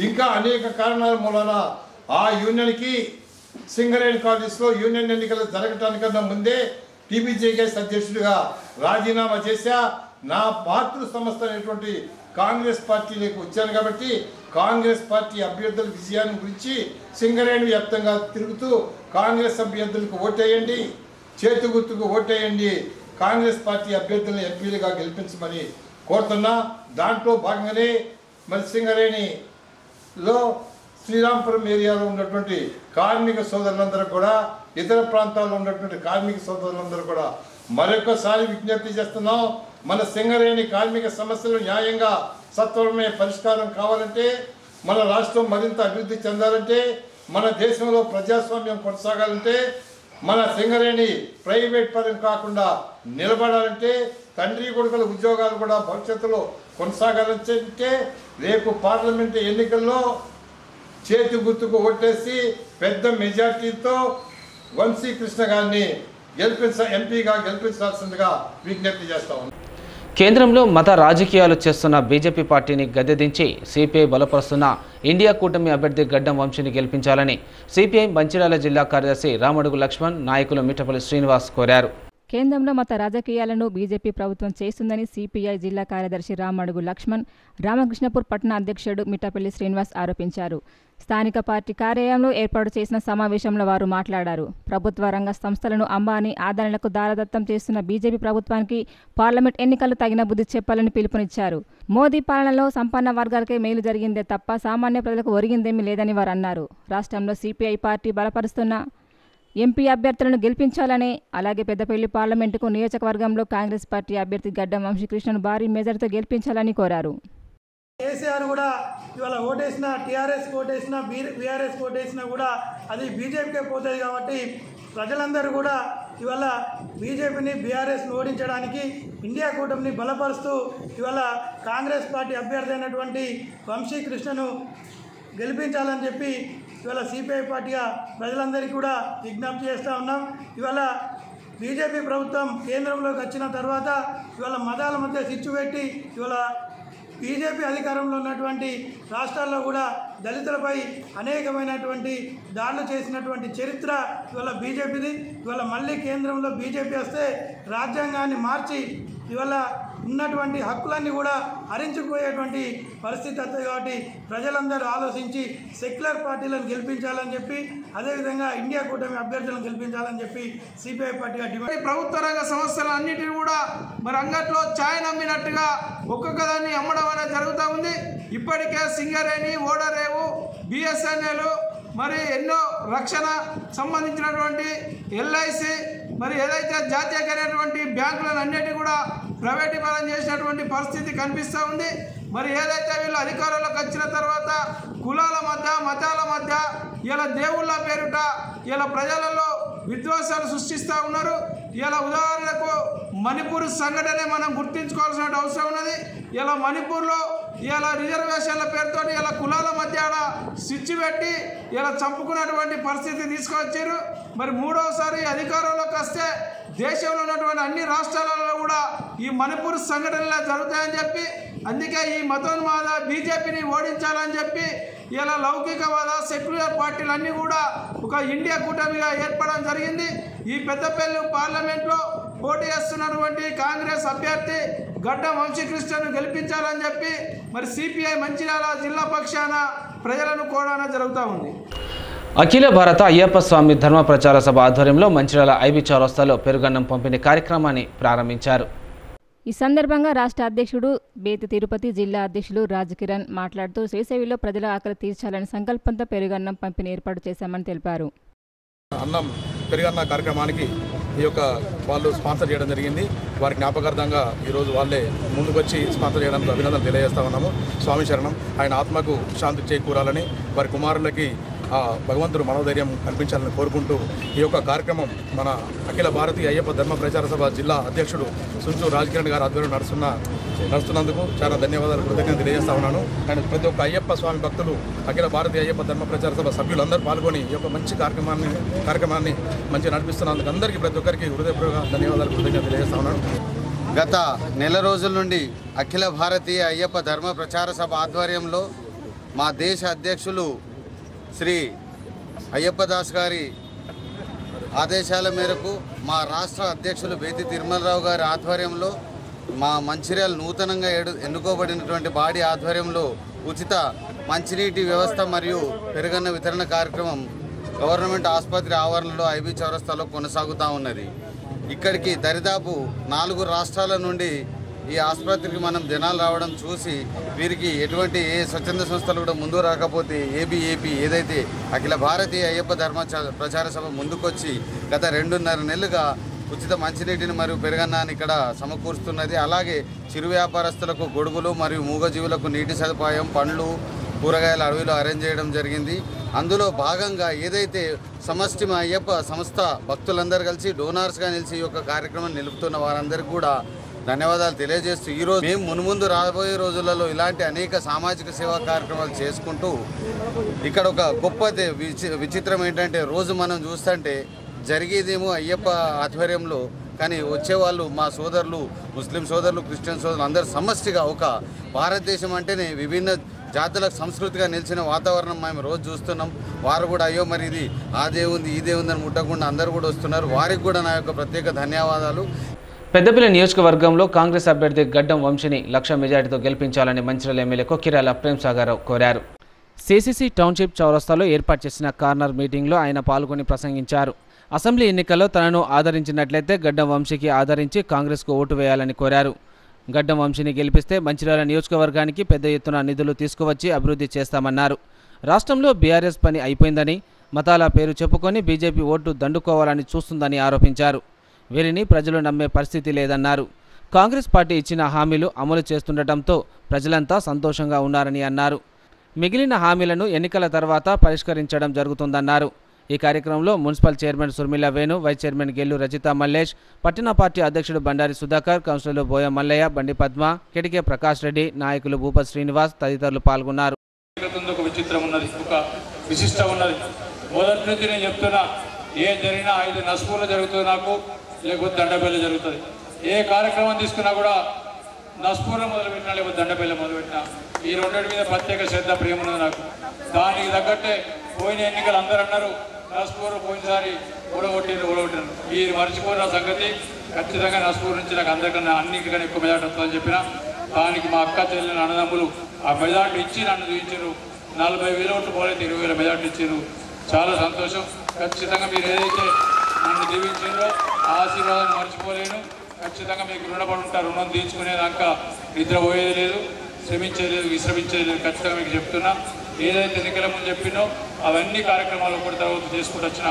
Speaker 12: ఇంకా అనేక కారణాల మూలన ఆ యూనియన్కి సింగరేణి కాలేజ్లో యూనియన్ ఎన్నికలు జరగటానికన్నా ముందే టీబీజీ కేసు అధ్యక్షుడిగా రాజీనామా చేశా. నా మాతృ సంస్థ అనేటువంటి కాంగ్రెస్ పార్టీలోకి వచ్చాను కాబట్టి కాంగ్రెస్ పార్టీ అభ్యర్థుల విజయాన్ని గురించి సింగరేణి వ్యాప్తంగా తిరుగుతూ కాంగ్రెస్ అభ్యర్థులకు ఓటేయండి, చేతు గుర్తుకు ఓటేయండి, కాంగ్రెస్ పార్టీ అభ్యర్థులను ఎంపీలుగా గెలిపించమని కోరుతున్నా. దాంట్లో భాగంగానే మరి సింగరేణిలో శ్రీరాంపురం ఏరియాలో ఉన్నటువంటి కార్మిక సోదరులందరూ కూడా, ఇతర ప్రాంతాల్లో ఉన్నటువంటి కార్మిక సోదరులందరూ కూడా మరొకసారి విజ్ఞప్తి చేస్తున్నాం. మన సింగరేణి కార్మిక సమస్యలు న్యాయంగా సత్వరమే పరిష్కారం కావాలంటే, మన రాష్ట్రం మరింత అభివృద్ధి చెందాలంటే, మన దేశంలో ప్రజాస్వామ్యం కొనసాగాలంటే, మన సింగరేణి ప్రైవేట్ పరం కాకుండా నిలబడాలంటే, తండ్రి కొడుకుల ఉద్యోగాలు కూడా భవిష్యత్తులో కొనసాగాలంటే రేపు పార్లమెంటు ఎన్నికల్లో చేతి గుర్తుకు ఓటేసి పెద్ద మెజార్టీతో వంశీకృష్ణ గారిని ఎంపీగా గెలిపించాల్సిందిగా విజ్ఞప్తి చేస్తా ఉన్నాం.
Speaker 1: కేంద్రంలో మత రాజకీయాలు చేస్తున్న బీజేపీ పార్టీని గద్దెదించి సిపిఐ బలపరుస్తున్న ఇండియా కూటమి అభ్యర్థి గడ్డం వంశీని గెలిపించాలని సిపిఐ మంచిర్యాల జిల్లా కార్యదర్శి రామడుగు లక్ష్మణ్, నాయకులు మిట్టపల్లి శ్రీనివాస్ కోరారు.
Speaker 4: కేంద్రంలో మత రాజకీయాలను బీజేపీ ప్రభుత్వం చేస్తుందని సిపిఐ జిల్లా కార్యదర్శి రామడుగు లక్ష్మణ్, రామకృష్ణపూర్ పట్టణ అధ్యక్షుడు మిట్టపల్లి శ్రీనివాస్ ఆరోపించారు. స్థానిక పార్టీ కార్యాలయంలో ఏర్పాటు చేసిన సమావేశంలో వారు మాట్లాడారు. ప్రభుత్వ రంగ సంస్థలను అంబానీ ఆదరణలకు దారదత్తం చేస్తున్న బీజేపీ ప్రభుత్వానికి పార్లమెంట్ ఎన్నికలు తగిన బుద్ధి చెప్పాలని పిలుపునిచ్చారు. మోదీ పాలనలో సంపన్న వర్గాలకే మేలు జరిగిందే తప్ప సామాన్య ప్రజలకు ఒరిగిందేమీ లేదని వారు అన్నారు. రాష్ట్రంలో సిపిఐ పార్టీ బలపరుస్తున్న ఎంపీ అభ్యర్థులను గెలిపించాలని, అలాగే పెద్దపల్లి పార్లమెంటుకు నియోజకవర్గంలో కాంగ్రెస్ పార్టీ అభ్యర్థి గడ్డం వంశీకృష్ణను భారీ మెజార్టీతో గెలిపించాలని కోరారు.
Speaker 13: కేసీఆర్ కూడా ఇవాళ ఓటేసినా, టీఆర్ఎస్ ఓటేసినా, బీఆర్ఎస్ ఓటేసినా కూడా అది బీజేపీకే పోతుంది. కాబట్టి ప్రజలందరూ కూడా ఇవాళ బీజేపీని, బీఆర్ఎస్ని ఓడించడానికి ఇండియా కూటమిని బలపరుస్తూ ఇవాళ కాంగ్రెస్ పార్టీ అభ్యర్థి అయినటువంటి వంశీకృష్ణను గెలిపించాలని చెప్పి ఇవాళ సిపిఐ పార్టీగా ప్రజలందరికీ కూడా విజ్ఞప్తి చేస్తూ ఉన్నాం. ఇవాళ బీజేపీ ప్రభుత్వం కేంద్రంలోకి వచ్చిన తర్వాత ఇవాళ మతాల మధ్య చిచ్చు పెట్టి ఇవాళ బీజేపీ అధికారంలో ఉన్నటువంటి రాష్ట్రాల్లో కూడా దళితులపై అనేకమైనటువంటి దాడులు చేసినటువంటి చరిత్ర ఇవాళ బీజేపీది. ఇవాళ మళ్ళీ కేంద్రంలో బీజేపీ వస్తే రాజ్యాంగాన్ని మార్చి ఇవాళ ఉన్నటువంటి హక్కులన్నీ కూడా హరించుకుపోయేటువంటి పరిస్థితి వస్తుంది. కాబట్టి ప్రజలందరూ ఆలోచించి సెక్యులర్ పార్టీలను గెలిపించాలని చెప్పి, అదేవిధంగా ఇండియా కూటమి అభ్యర్థులను గెలిపించాలని చెప్పి సిపిఐ పార్టీగా డిమాండ్.
Speaker 14: ప్రభుత్వ రంగ సంస్థలు అన్నిటిని కూడా మరి అంగట్లో ఛాయ్ నమ్మినట్టుగా ఒక్కొక్క దాన్ని అమ్మడం అనేది జరుగుతూ ఉంది. ఇప్పటికే సింగరేణి, ఓడరేవు, బిఎస్ఎన్ఎల్, మరి ఎన్నో రక్షణ సంబంధించినటువంటి ఎల్ఐసి, మరి ఏదైతే జాతీయకరైనటువంటి బ్యాంకులను అన్నిటి కూడా ప్రైవేటీకరణ చేసినటువంటి పరిస్థితి కనిపిస్తూ ఉంది. మరి ఏదైతే వీళ్ళు అధికారంలోకి వచ్చిన తర్వాత కులాల మధ్య మతాల మధ్య ఇలా దేవుళ్ళ పేరుట ఇలా ప్రజలలో విద్వేషాలు సృష్టిస్తూ ఉన్నారు. ఇలా ఉదాహరణకు మణిపూర్ సంఘటనే మనం గుర్తించుకోవాల్సిన అవసరం ఉన్నది. ఇలా మణిపూర్లో ఇలా రిజర్వేషన్ల పేరుతో ఇలా కులాల మధ్య స్విచ్ పెట్టి ఇలా చంపుకున్నటువంటి పరిస్థితి తీసుకొచ్చారు. మరి మూడవసారి అధికారంలోకి వస్తే దేశంలో ఉన్నటువంటి అన్ని రాష్ట్రాలలో కూడా ఈ మణిపూర్ సంఘటనలు జరుగుతాయని చెప్పి అందుకే ఈ మతోన్మాద బీజేపీని ఓడించాలని చెప్పి ఇలా లౌకికవాద సెక్యులర్ పార్టీలన్నీ కూడా ఒక ఇండియా కూటమిగా ఏర్పడడం జరిగింది. ఈ పెద్దపల్లి పార్లమెంట్లో పోటీ చేస్తున్నటువంటి కాంగ్రెస్ అభ్యర్థి గడ్డం వంశీకృష్ణను గెలిపించాలని చెప్పి మరి సిపిఐ మంచిర్యాల జిల్లా పక్షాన ప్రజలను కోరడం జరుగుతూ ఉంది.
Speaker 1: అఖిల భారత అయ్యప్ప స్వామి ధర్మ ప్రచార సభ ఆధ్వర్యంలో మంచిర్యాల ఐబీ చౌరస్తాలో పెరుగన్నం పంపిణీ కార్యక్రమాన్ని ప్రారంభించారు.
Speaker 4: ఈ సందర్భంగా రాష్ట్ర అధ్యక్షుడు బేతి తిరుపతి, జిల్లా అధ్యక్షులు రాజకిరణ్ మాట్లాడుతూ శ్రీశైలంలో ప్రజల ఆకలి తీర్చాలని సంకల్పంతో పెరుగన్నం పంపిణీ ఏర్పాటు చేశామని తెలిపారు.
Speaker 15: అన్నం పెరుగన్న కార్యక్రమానికి ఈ యొక్క వాళ్ళు స్పాన్సర్ చేయడం జరిగింది. వారి జ్ఞాపకార్థంగా ఈరోజు వాళ్ళే ముందుకొచ్చి స్పాన్సర్ చేయడానికి అభినందనలు తెలియజేస్తా ఉన్నాము. స్వామి శరణం. ఆయన ఆత్మకు శాంతి చేకూరాలని, వారి కుమారులకి భగవంతుడు మనోధైర్యం కల్పించాలని కోరుకుంటూ ఈ యొక్క కార్యక్రమం మన అఖిల భారతీయ అయ్యప్ప ధర్మ ప్రచార సభ జిల్లా అధ్యక్షుడు సుంచు రాజకిరణ్ గారు ఆధ్వర్యంలో నడుస్తున్నందుకు చాలా ధన్యవాదాలు, కృతజ్ఞతలు తెలియజేస్తా ఉన్నాను. అండ్ ప్రతి ఒక్క అయ్యప్ప స్వామి భక్తులు, అఖిల భారతీయ అయ్యప్ప ధర్మ ప్రచార సభ సభ్యులందరూ పాల్గొని ఈ యొక్క మంచి కార్యక్రమాన్ని మంచిగా నడిపిస్తున్నందుకు అందరికీ ప్రతి ఒక్కరికి హృదయపూర్వక ధన్యవాదాలు, కృతజ్ఞతలు తెలియజేస్తా ఉన్నాను.
Speaker 16: గత నెల రోజుల నుండి అఖిల భారతీయ అయ్యప్ప ధర్మ ప్రచార సభ ఆధ్వర్యంలో మా దేశ అధ్యక్షులు శ్రీ అయ్యప్ప దాస్ గారి ఆదేశాల మేరకు మా రాష్ట్ర అధ్యక్షులు బేతి తిరుమలరావు గారి ఆధ్వర్యంలో మా మంచిర్యాల నూతనంగా ఎన్నుకోబడినటువంటి బాడీ ఆధ్వర్యంలో ఉచిత మంచినీటి వ్యవస్థ మరియు పెరుగన్న వితరణ కార్యక్రమం గవర్నమెంట్ ఆసుపత్రి ఆవరణలో ఐబీ చౌరస్తాలో కొనసాగుతూ ఉన్నది. ఇక్కడికి దరిదాపు 4 రాష్ట్రాల నుండి ఈ ఆసుపత్రికి మనం జనాలు రావడం చూసి వీరికి ఎటువంటి ఏ స్వచ్ఛంద సంస్థలు కూడా ముందు రాకపోతే ఏబీఏపీ ఏదైతే అఖిల భారతీయ అయ్యప్ప ధర్మ ప్రచార సభ ముందుకొచ్చి గత 2.5 నెలలుగా ఉచిత మంచినీటిని మరియు పెరుగన్నాన్ని ఇక్కడ సమకూరుస్తున్నది. అలాగే చిరు వ్యాపారస్తులకు గొడుగులు మరియు మూగజీవులకు నీటి సదుపాయం, పండ్లు, కూరగాయల అడవిలో అరేంజ్ చేయడం జరిగింది. అందులో భాగంగా ఏదైతే సమష్టి అయ్యప్ప సంస్థ భక్తులందరూ కలిసి డోనార్స్గా నిలిచి ఈ యొక్క కార్యక్రమం నిలుపుతున్న వారందరికీ కూడా ధన్యవాదాలు తెలియజేస్తూ ఈరోజు మేము మున్ముందు రాబోయే రోజులలో ఇలాంటి అనేక సామాజిక సేవా కార్యక్రమాలు చేసుకుంటూ ఇక్కడ ఒక గొప్ప విచిత్రం ఏంటంటే రోజు మనం చూస్తుంటే జరిగేదేమో అయ్యప్ప ఆధ్వర్యంలో, కానీ వచ్చేవాళ్ళు మా సోదరులు, ముస్లిం సోదరులు, క్రిస్టియన్ సోదరులు అందరూ సమష్టిగా ఒక భారతదేశం అంటేనే విభిన్న జాతులకు సంస్కృతిగా నిలిచిన వాతావరణం మేము రోజు చూస్తున్నాం. వారు కూడా అయ్యో మరి ఇది ఆ దేవుంది ఈ దేవుంది అని ముట్టకుండా అందరూ కూడా వస్తున్నారు. వారికి కూడా నా యొక్క ప్రత్యేక ధన్యవాదాలు.
Speaker 1: పెద్దపల్లి నియోజకవర్గంలో కాంగ్రెస్ అభ్యర్థి గడ్డం వంశీని 1,00,000 మెజార్టీతో గెలిపించాలని మంచిర్యాల ఎమ్మెల్యే కొక్కిరాల ప్రేమ్ సాగర్ కోరారు. సిసిసి టౌన్షిప్ చౌరస్తాలో ఏర్పాటు చేసిన కార్నర్ మీటింగ్లో ఆయన పాల్గొని ప్రసంగించారు. అసెంబ్లీ ఎన్నికల్లో తనను ఆదరించినట్లయితే గడ్డం వంశీకి ఆదరించి కాంగ్రెస్కు ఓటు వేయాలని కోరారు. గడ్డం వంశీని గెలిపిస్తే మంచిర్యాల నియోజకవర్గానికి పెద్ద ఎత్తున నిధులు తీసుకువచ్చి అభివృద్ధి చేస్తామన్నారు. రాష్ట్రంలో బీఆర్ఎస్ పని అయిపోయిందని, మతాల పేరు చెప్పుకొని బీజేపీ ఓటు దండుకోవాలని చూస్తుందని ఆరోపించారు. వీరిని ప్రజలు నమ్మే పరిస్థితి లేదన్నారు. కాంగ్రెస్ పార్టీ ఇచ్చిన హామీలు అమలు చేస్తుండటంతో ప్రజలంతా సంతోషంగా ఉన్నారని అన్నారు. మిగిలిన హామీలను ఎన్నికల తర్వాత పరిష్కరించడం జరుగుతుందన్నారు. ఈ కార్యక్రమంలో municipal chairman Surmila Venu, vice chairman Gellu Rajitha Mallesh, పట్టణ పార్టీ అధ్యక్షుడు బండారి సుధాకర్, కౌన్సిలర్లు బోయ మల్లయ్య, బండి పద్మ, కెటికే ప్రకాష్ రెడ్డి, నాయకులు భూపత్ శ్రీనివాస్ తదితరులు పాల్గొన్నారు.
Speaker 9: ఒక విచిత్రం ఉన్నది, ఒక విశిష్ట ఉన్నది. మొదటి నుంచి నేను చెప్తున్నా, ఏ జరిగినా 5 నస్పూర్లు జరుగుతుంది నాకు, లేకపోతే దండపల్లి జరుగుతుంది. ఏ కార్యక్రమం తీసుకున్నా కూడా నస్పూర్లో మొదలుపెట్టినా లేకపోతే దండపల్లి మొదలుపెట్టినా ఈ రెండింటి మీద ప్రత్యేక శ్రద్ధ ప్రేమ ఉన్నది నాకు. దానికి తగ్గట్టే పోయిన ఎన్నికలు అందరూ అన్నారు నస్పూర్ పోయినసారి ఓడగొట్టారు. ఈ మర్చిపోయిన సంగతి ఖచ్చితంగా నస్పూర్ నుంచి నాకు అందరికన్నా అన్నింటికన్నా ఎక్కువ మెజార్టీ వస్తుందని చెప్పిన దానికి మా అక్క చెల్లెలు అన్నదమ్ములు ఆ మెజార్టీ ఇచ్చి నన్ను చూపించారు. 40,000 ఓట్లు పోలేదు, 20,000 మెజార్టీ ఇచ్చారు. చాలా సంతోషం. ఖచ్చితంగా మీరు ఏదైతే నన్ను దీవించారో ఆ ఆశీర్వాదాన్ని మర్చిపోలేను. ఖచ్చితంగా మీకు రుణపడి ఉంటారు. రుణం తీర్చుకునేదాకా నిద్రపోయేది లేదు, శ్రమించేది లేదు, విశ్రమించేది లేదు. ఖచ్చితంగా మీకు చెప్తున్నా, ఏదైతే ఎన్నికల ముందు చెప్పినో అవన్నీ కార్యక్రమాలు ఒకటి తర్వాత చేసుకుంటూ వచ్చిన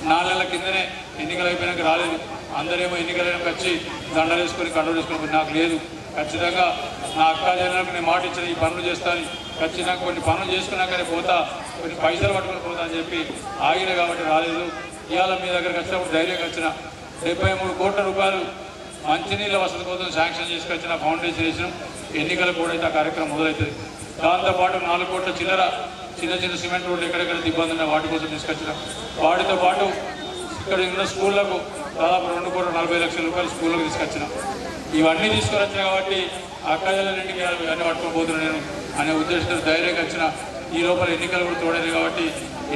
Speaker 9: 4 నెలల కిందనే ఎన్నికలు అయిపోయినాక రాలేదు. అందరేమో ఎన్నికలైనాక వచ్చి దండలు వేసుకొని కండలు వేసుకొని నాకు లేదు. ఖచ్చితంగా
Speaker 17: నా అక్క చెల్లెలకు నేను మాట ఇచ్చిన ఈ పనులు చేస్తాను, ఖచ్చితంగా కొన్ని పనులు చేసుకున్నాకనే పోతా, కొన్ని పైసలు పట్టుకొని పోతా అని చెప్పి ఆగిన కాబట్టి రాలేదు. ఇవాళ మీ దగ్గరకు వచ్చినప్పుడు ధైర్యంగా వచ్చిన 73 కోట్ల రూపాయలు మంచినీళ్ళ వసతి కోసం శాంక్షన్ చేసుకొచ్చిన ఫౌండేషన్ వేసిన ఎన్నికలకు కూడా అయితే ఆ కార్యక్రమం మొదలవుతుంది. దాంతోపాటు 4 కోట్ల చిల్లర చిన్న చిన్న సిమెంట్ రోడ్లు ఎక్కడెక్కడ ఇబ్బంది ఉన్నాయి వాటి కోసం తీసుకొచ్చిన. వాటితో పాటు ఇక్కడ ఉన్న స్కూళ్లకు దాదాపు 2 కోట్ల 40 లక్షల రూపాయలు స్కూళ్ళకు తీసుకొచ్చిన. ఇవన్నీ తీసుకొని వచ్చిన కాబట్టి అక్కజల్లింటికి ఇవన్నీ పట్టుకోబోతున్నాను నేను అనే ఉద్దేశంతో ధైర్యంగా వచ్చిన. ఈ లోపల ఎన్నికలు కూడా తోడేది కాబట్టి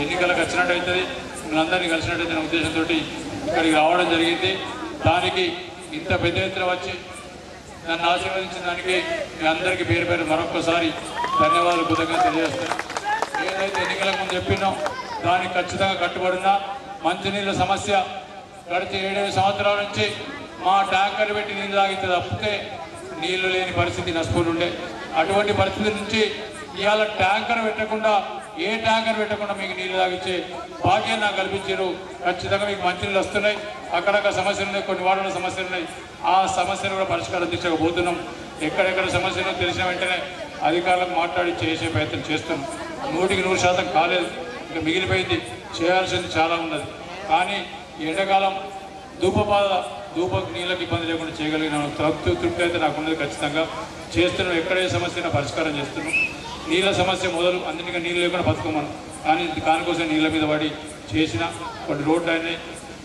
Speaker 17: ఎన్నికలకు వచ్చినట్టు అవుతుంది, మిమ్మల్ని కలిసినట్టు అనే ఉద్దేశంతో ఇక్కడికి రావడం జరిగింది. దానికి ఇంత పెద్ద ఎత్తున వచ్చి నన్ను ఆశీర్వదించిన దానికి మీ అందరికీ పేరు పేరు మరొకసారి ధన్యవాదాలు కృతజ్ఞత తెలియజేస్తాను. ఏదైతే ఎన్నికలకు ముందు చెప్పినో దానికి ఖచ్చితంగా కట్టుబడినా. మంచినీళ్ళ సమస్య గడిచి 7 సంవత్సరాల నుంచి మా ట్యాంకర్ పెట్టి నీళ్ళు తాగితే తప్పితే నీళ్లు లేని పరిస్థితి నష్టపోయి ఉండే. అటువంటి పరిస్థితి నుంచి ఇవాళ ట్యాంకర్ పెట్టకుండా ఏ ట్యాంకర్ పెట్టకుండా మీకు నీళ్లు తాగించే భాగ్యం నాకు కల్పించారు. ఖచ్చితంగా మీకు మంచినీళ్ళు వస్తున్నాయి. అక్కడక్కడ సమస్యలు ఉన్నాయి, కొన్ని వార్డుల సమస్యలు ఉన్నాయి. ఆ సమస్యలు కూడా పరిష్కారం తీర్చకపోతున్నాం. ఎక్కడెక్కడ సమస్యలు తెలిసిన వెంటనే అధికారులకు మాట్లాడి చేసే ప్రయత్నం చేస్తున్నాం. 100% కాలేదు, ఇంకా మిగిలిపోయింది, చేయాల్సింది చాలా ఉన్నది. కానీ ఎండాకాలం ధూప నీళ్ళకి ఇబ్బంది లేకుండా చేయగలిగిన తృప్తి అయితే నాకు ఉన్నది. ఖచ్చితంగా చేస్తున్నాం. ఎక్కడే సమస్యను పరిష్కారం చేస్తున్నాం. నీళ్ళ సమస్య మొదలు అన్నింటిగా నీళ్ళు లేకుండా బతుకోమను, కానీ దానికోసం నీళ్ళ మీద పడి చేసిన కొన్ని రోడ్లు అయినాయి,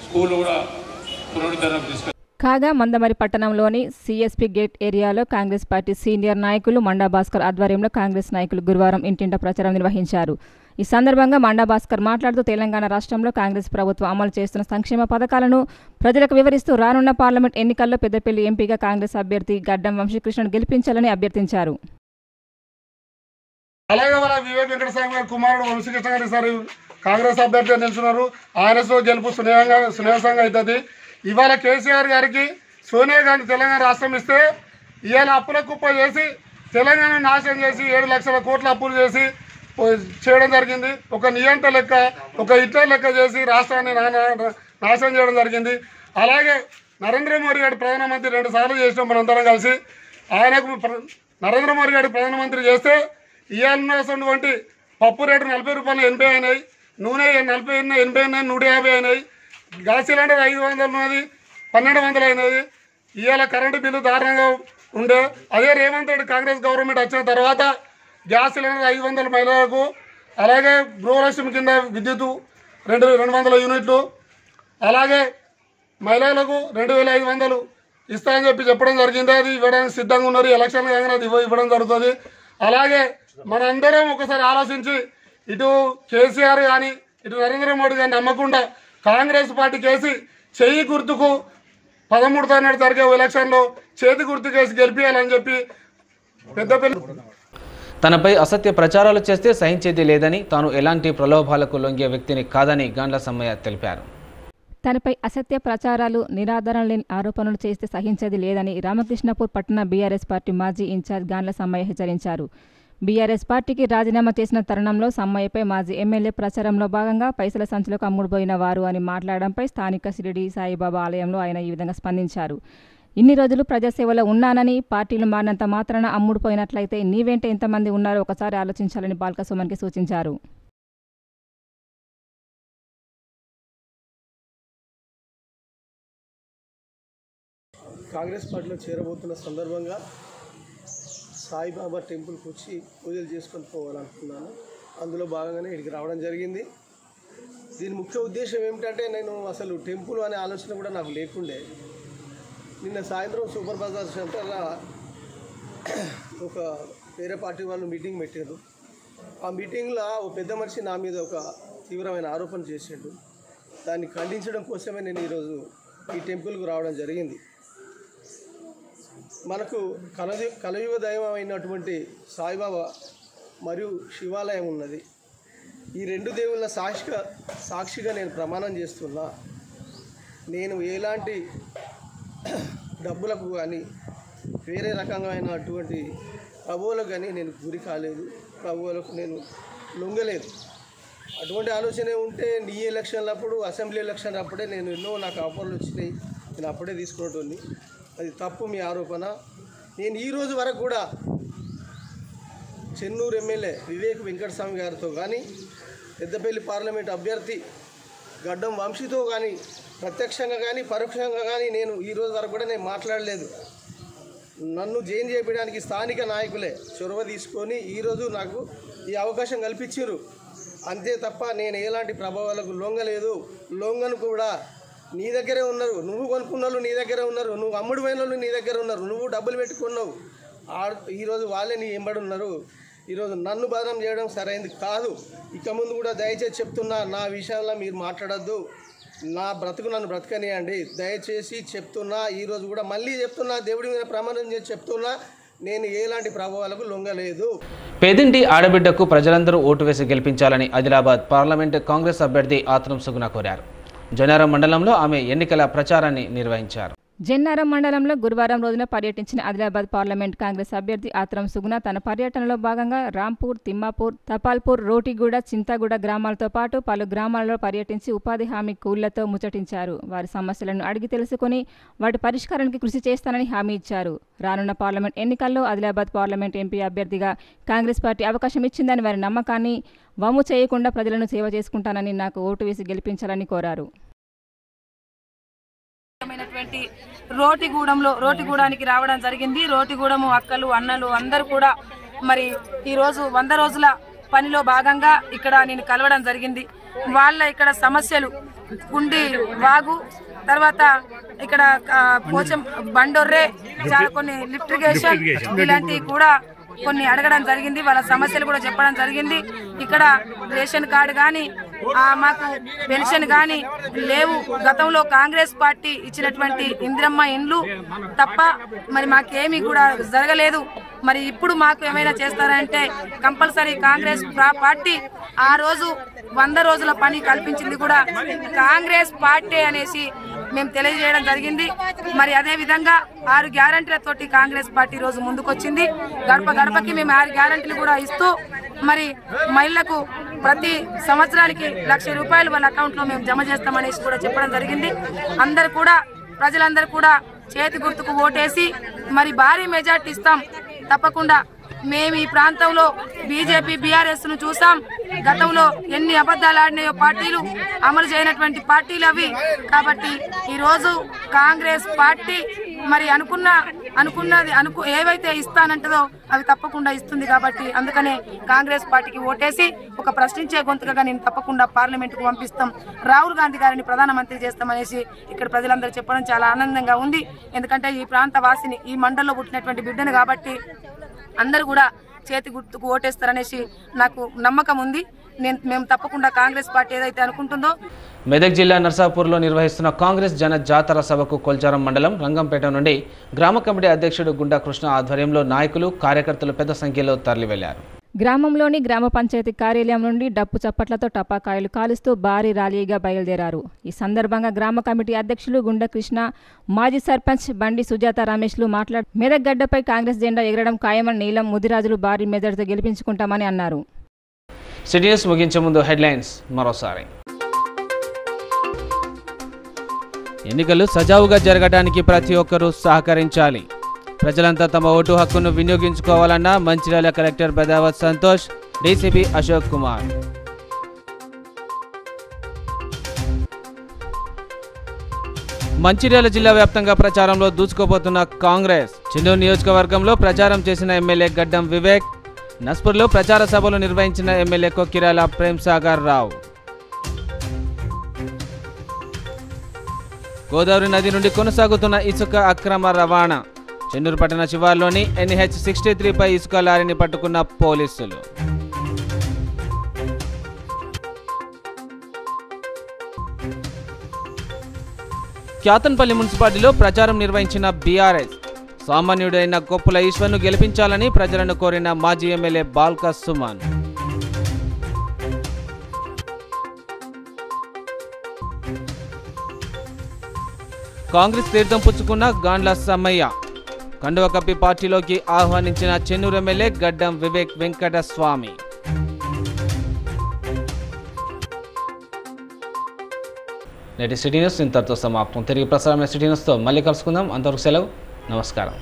Speaker 17: స్కూళ్ళు కూడా పునరుద్ధరణ తీసుకు.
Speaker 4: కాగా మందమరి పట్టణంలోని సిఎస్పీ గేట్ ఏరియాలో కాంగ్రెస్ పార్టీ సీనియర్ నాయకులు మండా భాస్కర్ ఆధ్వర్యంలో కాంగ్రెస్ నాయకులు గురువారం ఇంటింట ప్రచారం నిర్వహించారు. ఈ సందర్భంగా మండా భాస్కర్ మాట్లాడుతూ తెలంగాణ రాష్ట్రంలో కాంగ్రెస్ ప్రభుత్వం అమలు చేస్తున్న సంక్షేమ పథకాలను ప్రజలకు వివరిస్తూ రానున్న పార్లమెంట్ ఎన్నికల్లో పెద్దపల్లి ఎంపీగా కాంగ్రెస్ అభ్యర్థి గడ్డం వంశీకృష్ణను గెలిపించాలని అభ్యర్థించారు.
Speaker 18: అలాగే మన వివేక్ వెంకటస్వామి గారి కుమారుడు వంశీకృష్ణ గారు ఈసారి కాంగ్రెస్ అభ్యర్థిగా నిలుచున్నారు. ఆయనతో గెలుపు సునివాసంగా అవుతుంది. ఇవాళ కేసీఆర్ గారికి సోనియా గాంధీ తెలంగాణ రాష్ట్రం ఇస్తే ఇవాళ అప్పుల కుప్ప చేసి తెలంగాణ నాశనం చేసి 7 లక్షల కోట్ల అప్పులు చేసి చేయడం జరిగింది. ఒక నియంత లెక్క, ఒక హిట్లర్ లెక్క చేసి రాష్ట్రాన్ని నాశనం చేయడం జరిగింది. అలాగే నరేంద్ర మోడీ గారు ప్రధానమంత్రి 2 సార్లు చేసినాం మనందరం కలిసి. ఆయనకు నరేంద్ర మోడీ గారు ప్రధానమంత్రి చేస్తే ఇవాళ పప్పు రేటు 40 రూపాయలు 80 అయినాయి, నూనె 40 80 అయినాయి, 150 అయినాయి, గ్యాస్ సిలిండర్ 500 ఉన్నది 1200 అయినది. ఇవాళ కరెంటు బిల్లు దారుణంగా ఉండే. అదే రేవంత్ రెడ్డి కాంగ్రెస్ గవర్నమెంట్ వచ్చిన తర్వాత గ్యాస్ సిలిండర్ 500 మహిళలకు, అలాగే గృహలక్ష్మి కింద విద్యుత్ 200 యూనిట్లు, అలాగే మహిళలకు 2500 ఇస్తామని చెప్పడం జరిగింది. అది ఇవ్వడానికి సిద్ధంగా ఉన్నారు. ఎలక్షన్ కాగానే అది ఇవ్వడం జరుగుతుంది. అలాగే మనందరం ఒకసారి ఆలోచించి ఇటు కేసీఆర్ కానీ ఇటు నరేంద్ర మోడీ గారిని నమ్మకుండా కాంగ్రెస్ పార్టీకి వేసి చెయ్యి గుర్తుకు 13 తారీఖు జరిగే ఎలక్షన్లో చేతి గుర్తు కేసి గెలిపించాలని చెప్పి పెద్దపల్లి.
Speaker 1: తనపై అసత్య ప్రచారాలు చేస్తే సహించేది లేదని, తాను ఎలాంటి ప్రలోభాలకు లొంగే వ్యక్తిని కాదని గాండ్ల సమ్మయ్య తెలిపారు.
Speaker 4: తనపై అసత్య ప్రచారాలు, నిరాధారణ లేని ఆరోపణలు చేస్తే సహించేది లేదని రామకృష్ణపూర్ పట్టణ బీఆర్ఎస్ పార్టీ మాజీ ఇన్ఛార్జ్ గాండ్ల సమ్మయ్య హెచ్చరించారు. బీఆర్ఎస్ పార్టీకి రాజీనామా చేసిన తరుణంలో సమ్మయ్యపై మాజీ ఎమ్మెల్యే ప్రచారంలో భాగంగా పైసల సంచులకు అమ్ముడుపోయిన వారు అని మాట్లాడడంపై స్థానిక షిరిడి సాయిబాబా ఆలయంలో ఆయన ఈ విధంగా స్పందించారు. ఇన్ని రోజులు ప్రజాసేవలో ఉన్నానని, పార్టీలు మారినంత మాత్రాన అమ్ముడుపోయినట్లయితే నీ వెంట ఎంతమంది ఉన్నారో ఒకసారి ఆలోచించాలని బాల్క సుమన్కి సూచించారు.
Speaker 19: కాంగ్రెస్ పార్టీలో చేరబోతున్న సందర్భంగా సాయిబాబా టెంపుల్కి వచ్చి పూజలు చేసుకొని పోవాలనుకున్నాను. అందులో భాగంగానే ఇక్కడికి రావడం జరిగింది. దీని ముఖ్య ఉద్దేశం ఏమిటంటే, నేను అసలు టెంపుల్ అనే ఆలోచన కూడా నాకు లేకుండే. నిన్న సాయంత్రం సూపర్ బజార్ సెంటర్లో ఒక వేరే పార్టీ వాళ్ళు మీటింగ్ పెట్టారు. ఆ మీటింగ్లో ఒక పెద్ద మనిషి నా మీద ఒక తీవ్రమైన ఆరోపణ చేసాడు. దాన్ని ఖండించడం కోసమే నేను ఈరోజు ఈ టెంపుల్కు రావడం జరిగింది. మనకు కలయుగ దైవం అయినటువంటి సాయిబాబా మరియు శివాలయం ఉన్నది. ఈ 2 దేవుళ్ళ సాక్షిగా నేను ప్రమాణం చేస్తున్నా. నేను ఎలాంటి డబ్బులకు కానీ వేరే రకమైనటువంటి ప్రభువులకు కానీ నేను గురి కాలేదు, ప్రభువులకు నేను లొంగలేదు. అటువంటి ఆలోచనే ఉంటే నీ ఎలక్షన్లప్పుడు, అసెంబ్లీ ఎలక్షన్ అప్పుడే నాకు ఆఫర్లు వచ్చినాయి, నేను అప్పుడే తీసుకున్నటువంటి అది తప్పు మీ ఆరోపణ. నేను ఈ రోజు వరకు కూడా చెన్నూరు ఎమ్మెల్యే వివేక్ వెంకటస్వామి గారితో కానీ పెద్దపల్లి పార్లమెంట్ అభ్యర్థి గడ్డం వంశీతో కానీ ప్రత్యక్షంగా కానీ పరోక్షంగా కానీ నేను ఈ రోజు వరకు కూడా నేను మాట్లాడలేదు. నన్ను జైన్ చేయడానికి స్థానిక నాయకులే చొరవ తీసుకొని ఈరోజు నాకు ఈ అవకాశం కల్పించారు. అంతే తప్ప నేను ఎలాంటి ప్రభావాలకు లొంగలేదు. లొంగను కూడా నీ దగ్గరే ఉన్నారు, నువ్వు కొనుక్కున్న వాళ్ళు నీ దగ్గరే ఉన్నారు, నువ్వు అమ్ముడు పోయిన వాళ్ళు నీ దగ్గర ఉన్నారు, నువ్వు డబ్బులు పెట్టుకున్నావు. ఈరోజు వాళ్ళే నీ ఎంబడి ఉన్నారు. ఈరోజు నన్ను బదనం చేయడం సరైనది కాదు. ఇక ముందు కూడా దయచేసి చెప్తున్నా, నా విషయంలో మీరు మాట్లాడద్దు. నా బ్రతుకు నన్ను బ్రతకనియండి దయచేసి చెప్తున్నా. ఈరోజు కూడా మళ్ళీ చెప్తున్నా, దేవుడి మీద ప్రమాణం చేసి చెప్తున్నా, నేను ఎలాంటి ప్రభావాలకు లొంగలేదు.
Speaker 1: పేదింటి ఆడబిడ్డకు ప్రజలందరూ ఓటు వేసి గెలిపించాలని ఆదిలాబాద్ పార్లమెంటు కాంగ్రెస్ అభ్యర్థి ఆత్రం సుగుణ కోరారు. జనారం మండలంలో ఆమె ఎన్నికల ప్రచారాన్ని నిర్వహించారు.
Speaker 4: జన్నారం మండలంలో గురువారం రోజున పర్యటించిన ఆదిలాబాద్ పార్లమెంట్ కాంగ్రెస్ అభ్యర్థి ఆత్రం సుగుణ తన పర్యటనలో భాగంగా రాంపూర్, తిమ్మాపూర్, తపాల్పూర్, రోటిగూడ, చింతగూడ గ్రామాలతో పాటు పలు గ్రామాలలో పర్యటించి ఉపాధి హామీ కూలీలతో ముచ్చటించారు. వారి సమస్యలను అడిగి తెలుసుకుని వాటి పరిష్కారానికి కృషి చేస్తానని హామీ ఇచ్చారు. రానున్న పార్లమెంట్ ఎన్నికల్లో ఆదిలాబాద్ పార్లమెంట్ ఎంపీ అభ్యర్థిగా కాంగ్రెస్ పార్టీ అవకాశం ఇచ్చిందని వారి నమ్మకాన్ని వమ్ము చేయకుండా ప్రజలను సేవ చేసుకుంటానని నాకు ఓటు వేసి గెలిపించాలని కోరారు.
Speaker 20: రోటిగూడానికి రావడం జరిగింది. రోటిగూడము అక్కలు, అన్నలు అందరూ కూడా మరి ఈరోజు 100 రోజుల పనిలో భాగంగా ఇక్కడ నేను కలవడం జరిగింది. వాళ్ళ ఇక్కడ సమస్యలు గుండి వాగు, తర్వాత ఇక్కడ పోచం బండొర్రే, చాలా కొన్ని లిఫ్టిగేషన్ ఇలాంటివి కూడా కొన్ని అడగడం జరిగింది. వాళ్ళ సమస్యలు కూడా చెప్పడం జరిగింది. ఇక్కడ రేషన్ కార్డు కానీ మాకు పెన్షన్ కానీ లేవు. గతంలో కాంగ్రెస్ పార్టీ ఇచ్చినటువంటి ఇందిరమ్మ ఇండ్లు తప్ప మరి మాకేమీ కూడా జరగలేదు. మరి ఇప్పుడు మాకు ఏమైనా చేస్తారంటే కంపల్సరీ కాంగ్రెస్ పార్టీ ఆ రోజు 100 రోజుల పని కల్పించింది కూడా కాంగ్రెస్ పార్టీ అనేసి మేము తెలియజేయడం జరిగింది. మరి అదే విధంగా 6 గ్యారంటీలతోటి కాంగ్రెస్ పార్టీ రోజు ముందుకొచ్చింది. గడప గడపకి మేము 6 గ్యారంటీలు కూడా ఇస్తూ మరి మహిళలకు ప్రతి సంవత్సరానికి ₹1,00,000 వాళ్ళ అకౌంట్లో మేము జమ చేస్తామనేసి కూడా చెప్పడం జరిగింది. అందరు కూడా ప్రజలందరూ కూడా చేతి గుర్తుకు ఓటేసి మరి భారీ మెజార్టీ ఇస్తాం. తప్పకుండా మేము ఈ ప్రాంతంలో బీజేపీ, బీఆర్ఎస్ ను చూసాం. గతంలో ఎన్ని అబద్ధాలు ఆడినాయో పార్టీలు, అమలు చేయనటువంటి పార్టీలు అవి. కాబట్టి ఈరోజు కాంగ్రెస్ పార్టీ మరి అనుకున్నది ఏవైతే ఇస్తానంటదో అవి తప్పకుండా ఇస్తుంది. కాబట్టి అందుకనే కాంగ్రెస్ పార్టీకి ఓటేసి ఒక ప్రశ్నించే గొంతుకగా నేను తప్పకుండా పార్లమెంటుకు పంపిస్తాం. రాహుల్ గాంధీ గారిని ప్రధానమంత్రి చేస్తామనేసి ఇక్కడ ప్రజలందరూ చెప్పడం చాలా ఆనందంగా ఉంది. ఎందుకంటే ఈ ప్రాంత వాసిని, ఈ మండలంలో పుట్టినటువంటి బిడ్డను కాబట్టి అందరూ కూడా చేతి గుర్తుకు ఓటేస్తారనేసి నాకు నమ్మకం ఉంది. మేము తప్పకుండా కాంగ్రెస్ పార్టీ ఏదైతే అనుకుంటుందో.
Speaker 1: మెదక్ జిల్లా నర్సాపూర్లో నిర్వహిస్తున్న కాంగ్రెస్ జన జాతర సభకు కొల్చారం మండలం రంగంపేట నుండి గ్రామ కమిటీ అధ్యక్షుడు గుండా కృష్ణ ఆధ్వర్యంలో నాయకులు, కార్యకర్తలు పెద్ద సంఖ్యలో తరలివెళ్లారు.
Speaker 4: గ్రామంలోని గ్రామ పంచాయతీ కార్యాలయం నుండి డప్పు చప్పట్లతో టపాకాయలు కాలుస్తూ భారీ ర్యాలీగా బయలుదేరారు. ఈ సందర్భంగా గ్రామ కమిటీ అధ్యక్షులు గుండా కృష్ణ, మాజీ సర్పంచ్ బండి సుజాత రమేష్లు మాట్లాడి మెదక్ గడ్డపై కాంగ్రెస్ జెండా ఎగరడం ఖాయమని నీలం ముదిరాజులు భారీ మెజార్టీతో గెలిపించుకుంటామని అన్నారు.
Speaker 1: సిటీ న్యూస్ ముగించే ముందు హెడ్లైన్స్ మరోసారి. ఎన్నికలు సజావుగా జరగడానికి ప్రతి ఒక్కరూ సహకరించాలి. ప్రజలంతా తమ ఓటు హక్కును వినియోగించుకోవాలన్న మంచిర్యాల కలెక్టర్ బదావత్ సంతోష్, డీసీపీ అశోక్ కుమార్. మంచిర్యాల జిల్లా వ్యాప్తంగా ప్రచారంలో దూసుకుపోతున్న కాంగ్రెస్. చెన్నూరు నియోజకవర్గంలో ప్రచారం చేసిన ఎమ్మెల్యే గడ్డం వివేక్, నస్పూర్లో ప్రచార సభలు నిర్వహించిన ఎమ్మెల్యే కొక్కిరాల ప్రేమ్ సాగర్ రావు. గోదావరి నది నుండి కొనసాగుతున్న ఇసుక అక్రమ రవాణా. చెన్నూరు పట్టణ శివార్లోని NH-63పై ఇసుక లారీని పట్టుకున్న పోలీసులు. క్యాతన్పల్లి మున్సిపాలిటీలో ప్రచారం నిర్వహించిన బీఆర్ఎస్. సామాన్యుడైన కొప్పుల ఈశ్వర్ను గెలిపించాలని ప్రజలను కోరిన మాజీ ఎమ్మెల్యే బాల్కా సుమన్. కాంగ్రెస్ తీర్థం పుచ్చుకున్న గాండ్ల సమ్మయ్య. కండువ కప్పి పార్టీలోకి ఆహ్వానించిన చెన్నూరు ఎమ్మెల్యే గడ్డం వివేక్ వెంకటస్వామి. నేటి సిటీ న్యూస్ ఇంతటితో సమాప్తం. తిరిగి ప్రసారమైన సిటీ న్యూస్తో మళ్ళీ కలుసుకుందాం. అంతవరకు సెలవు. నమస్కారం.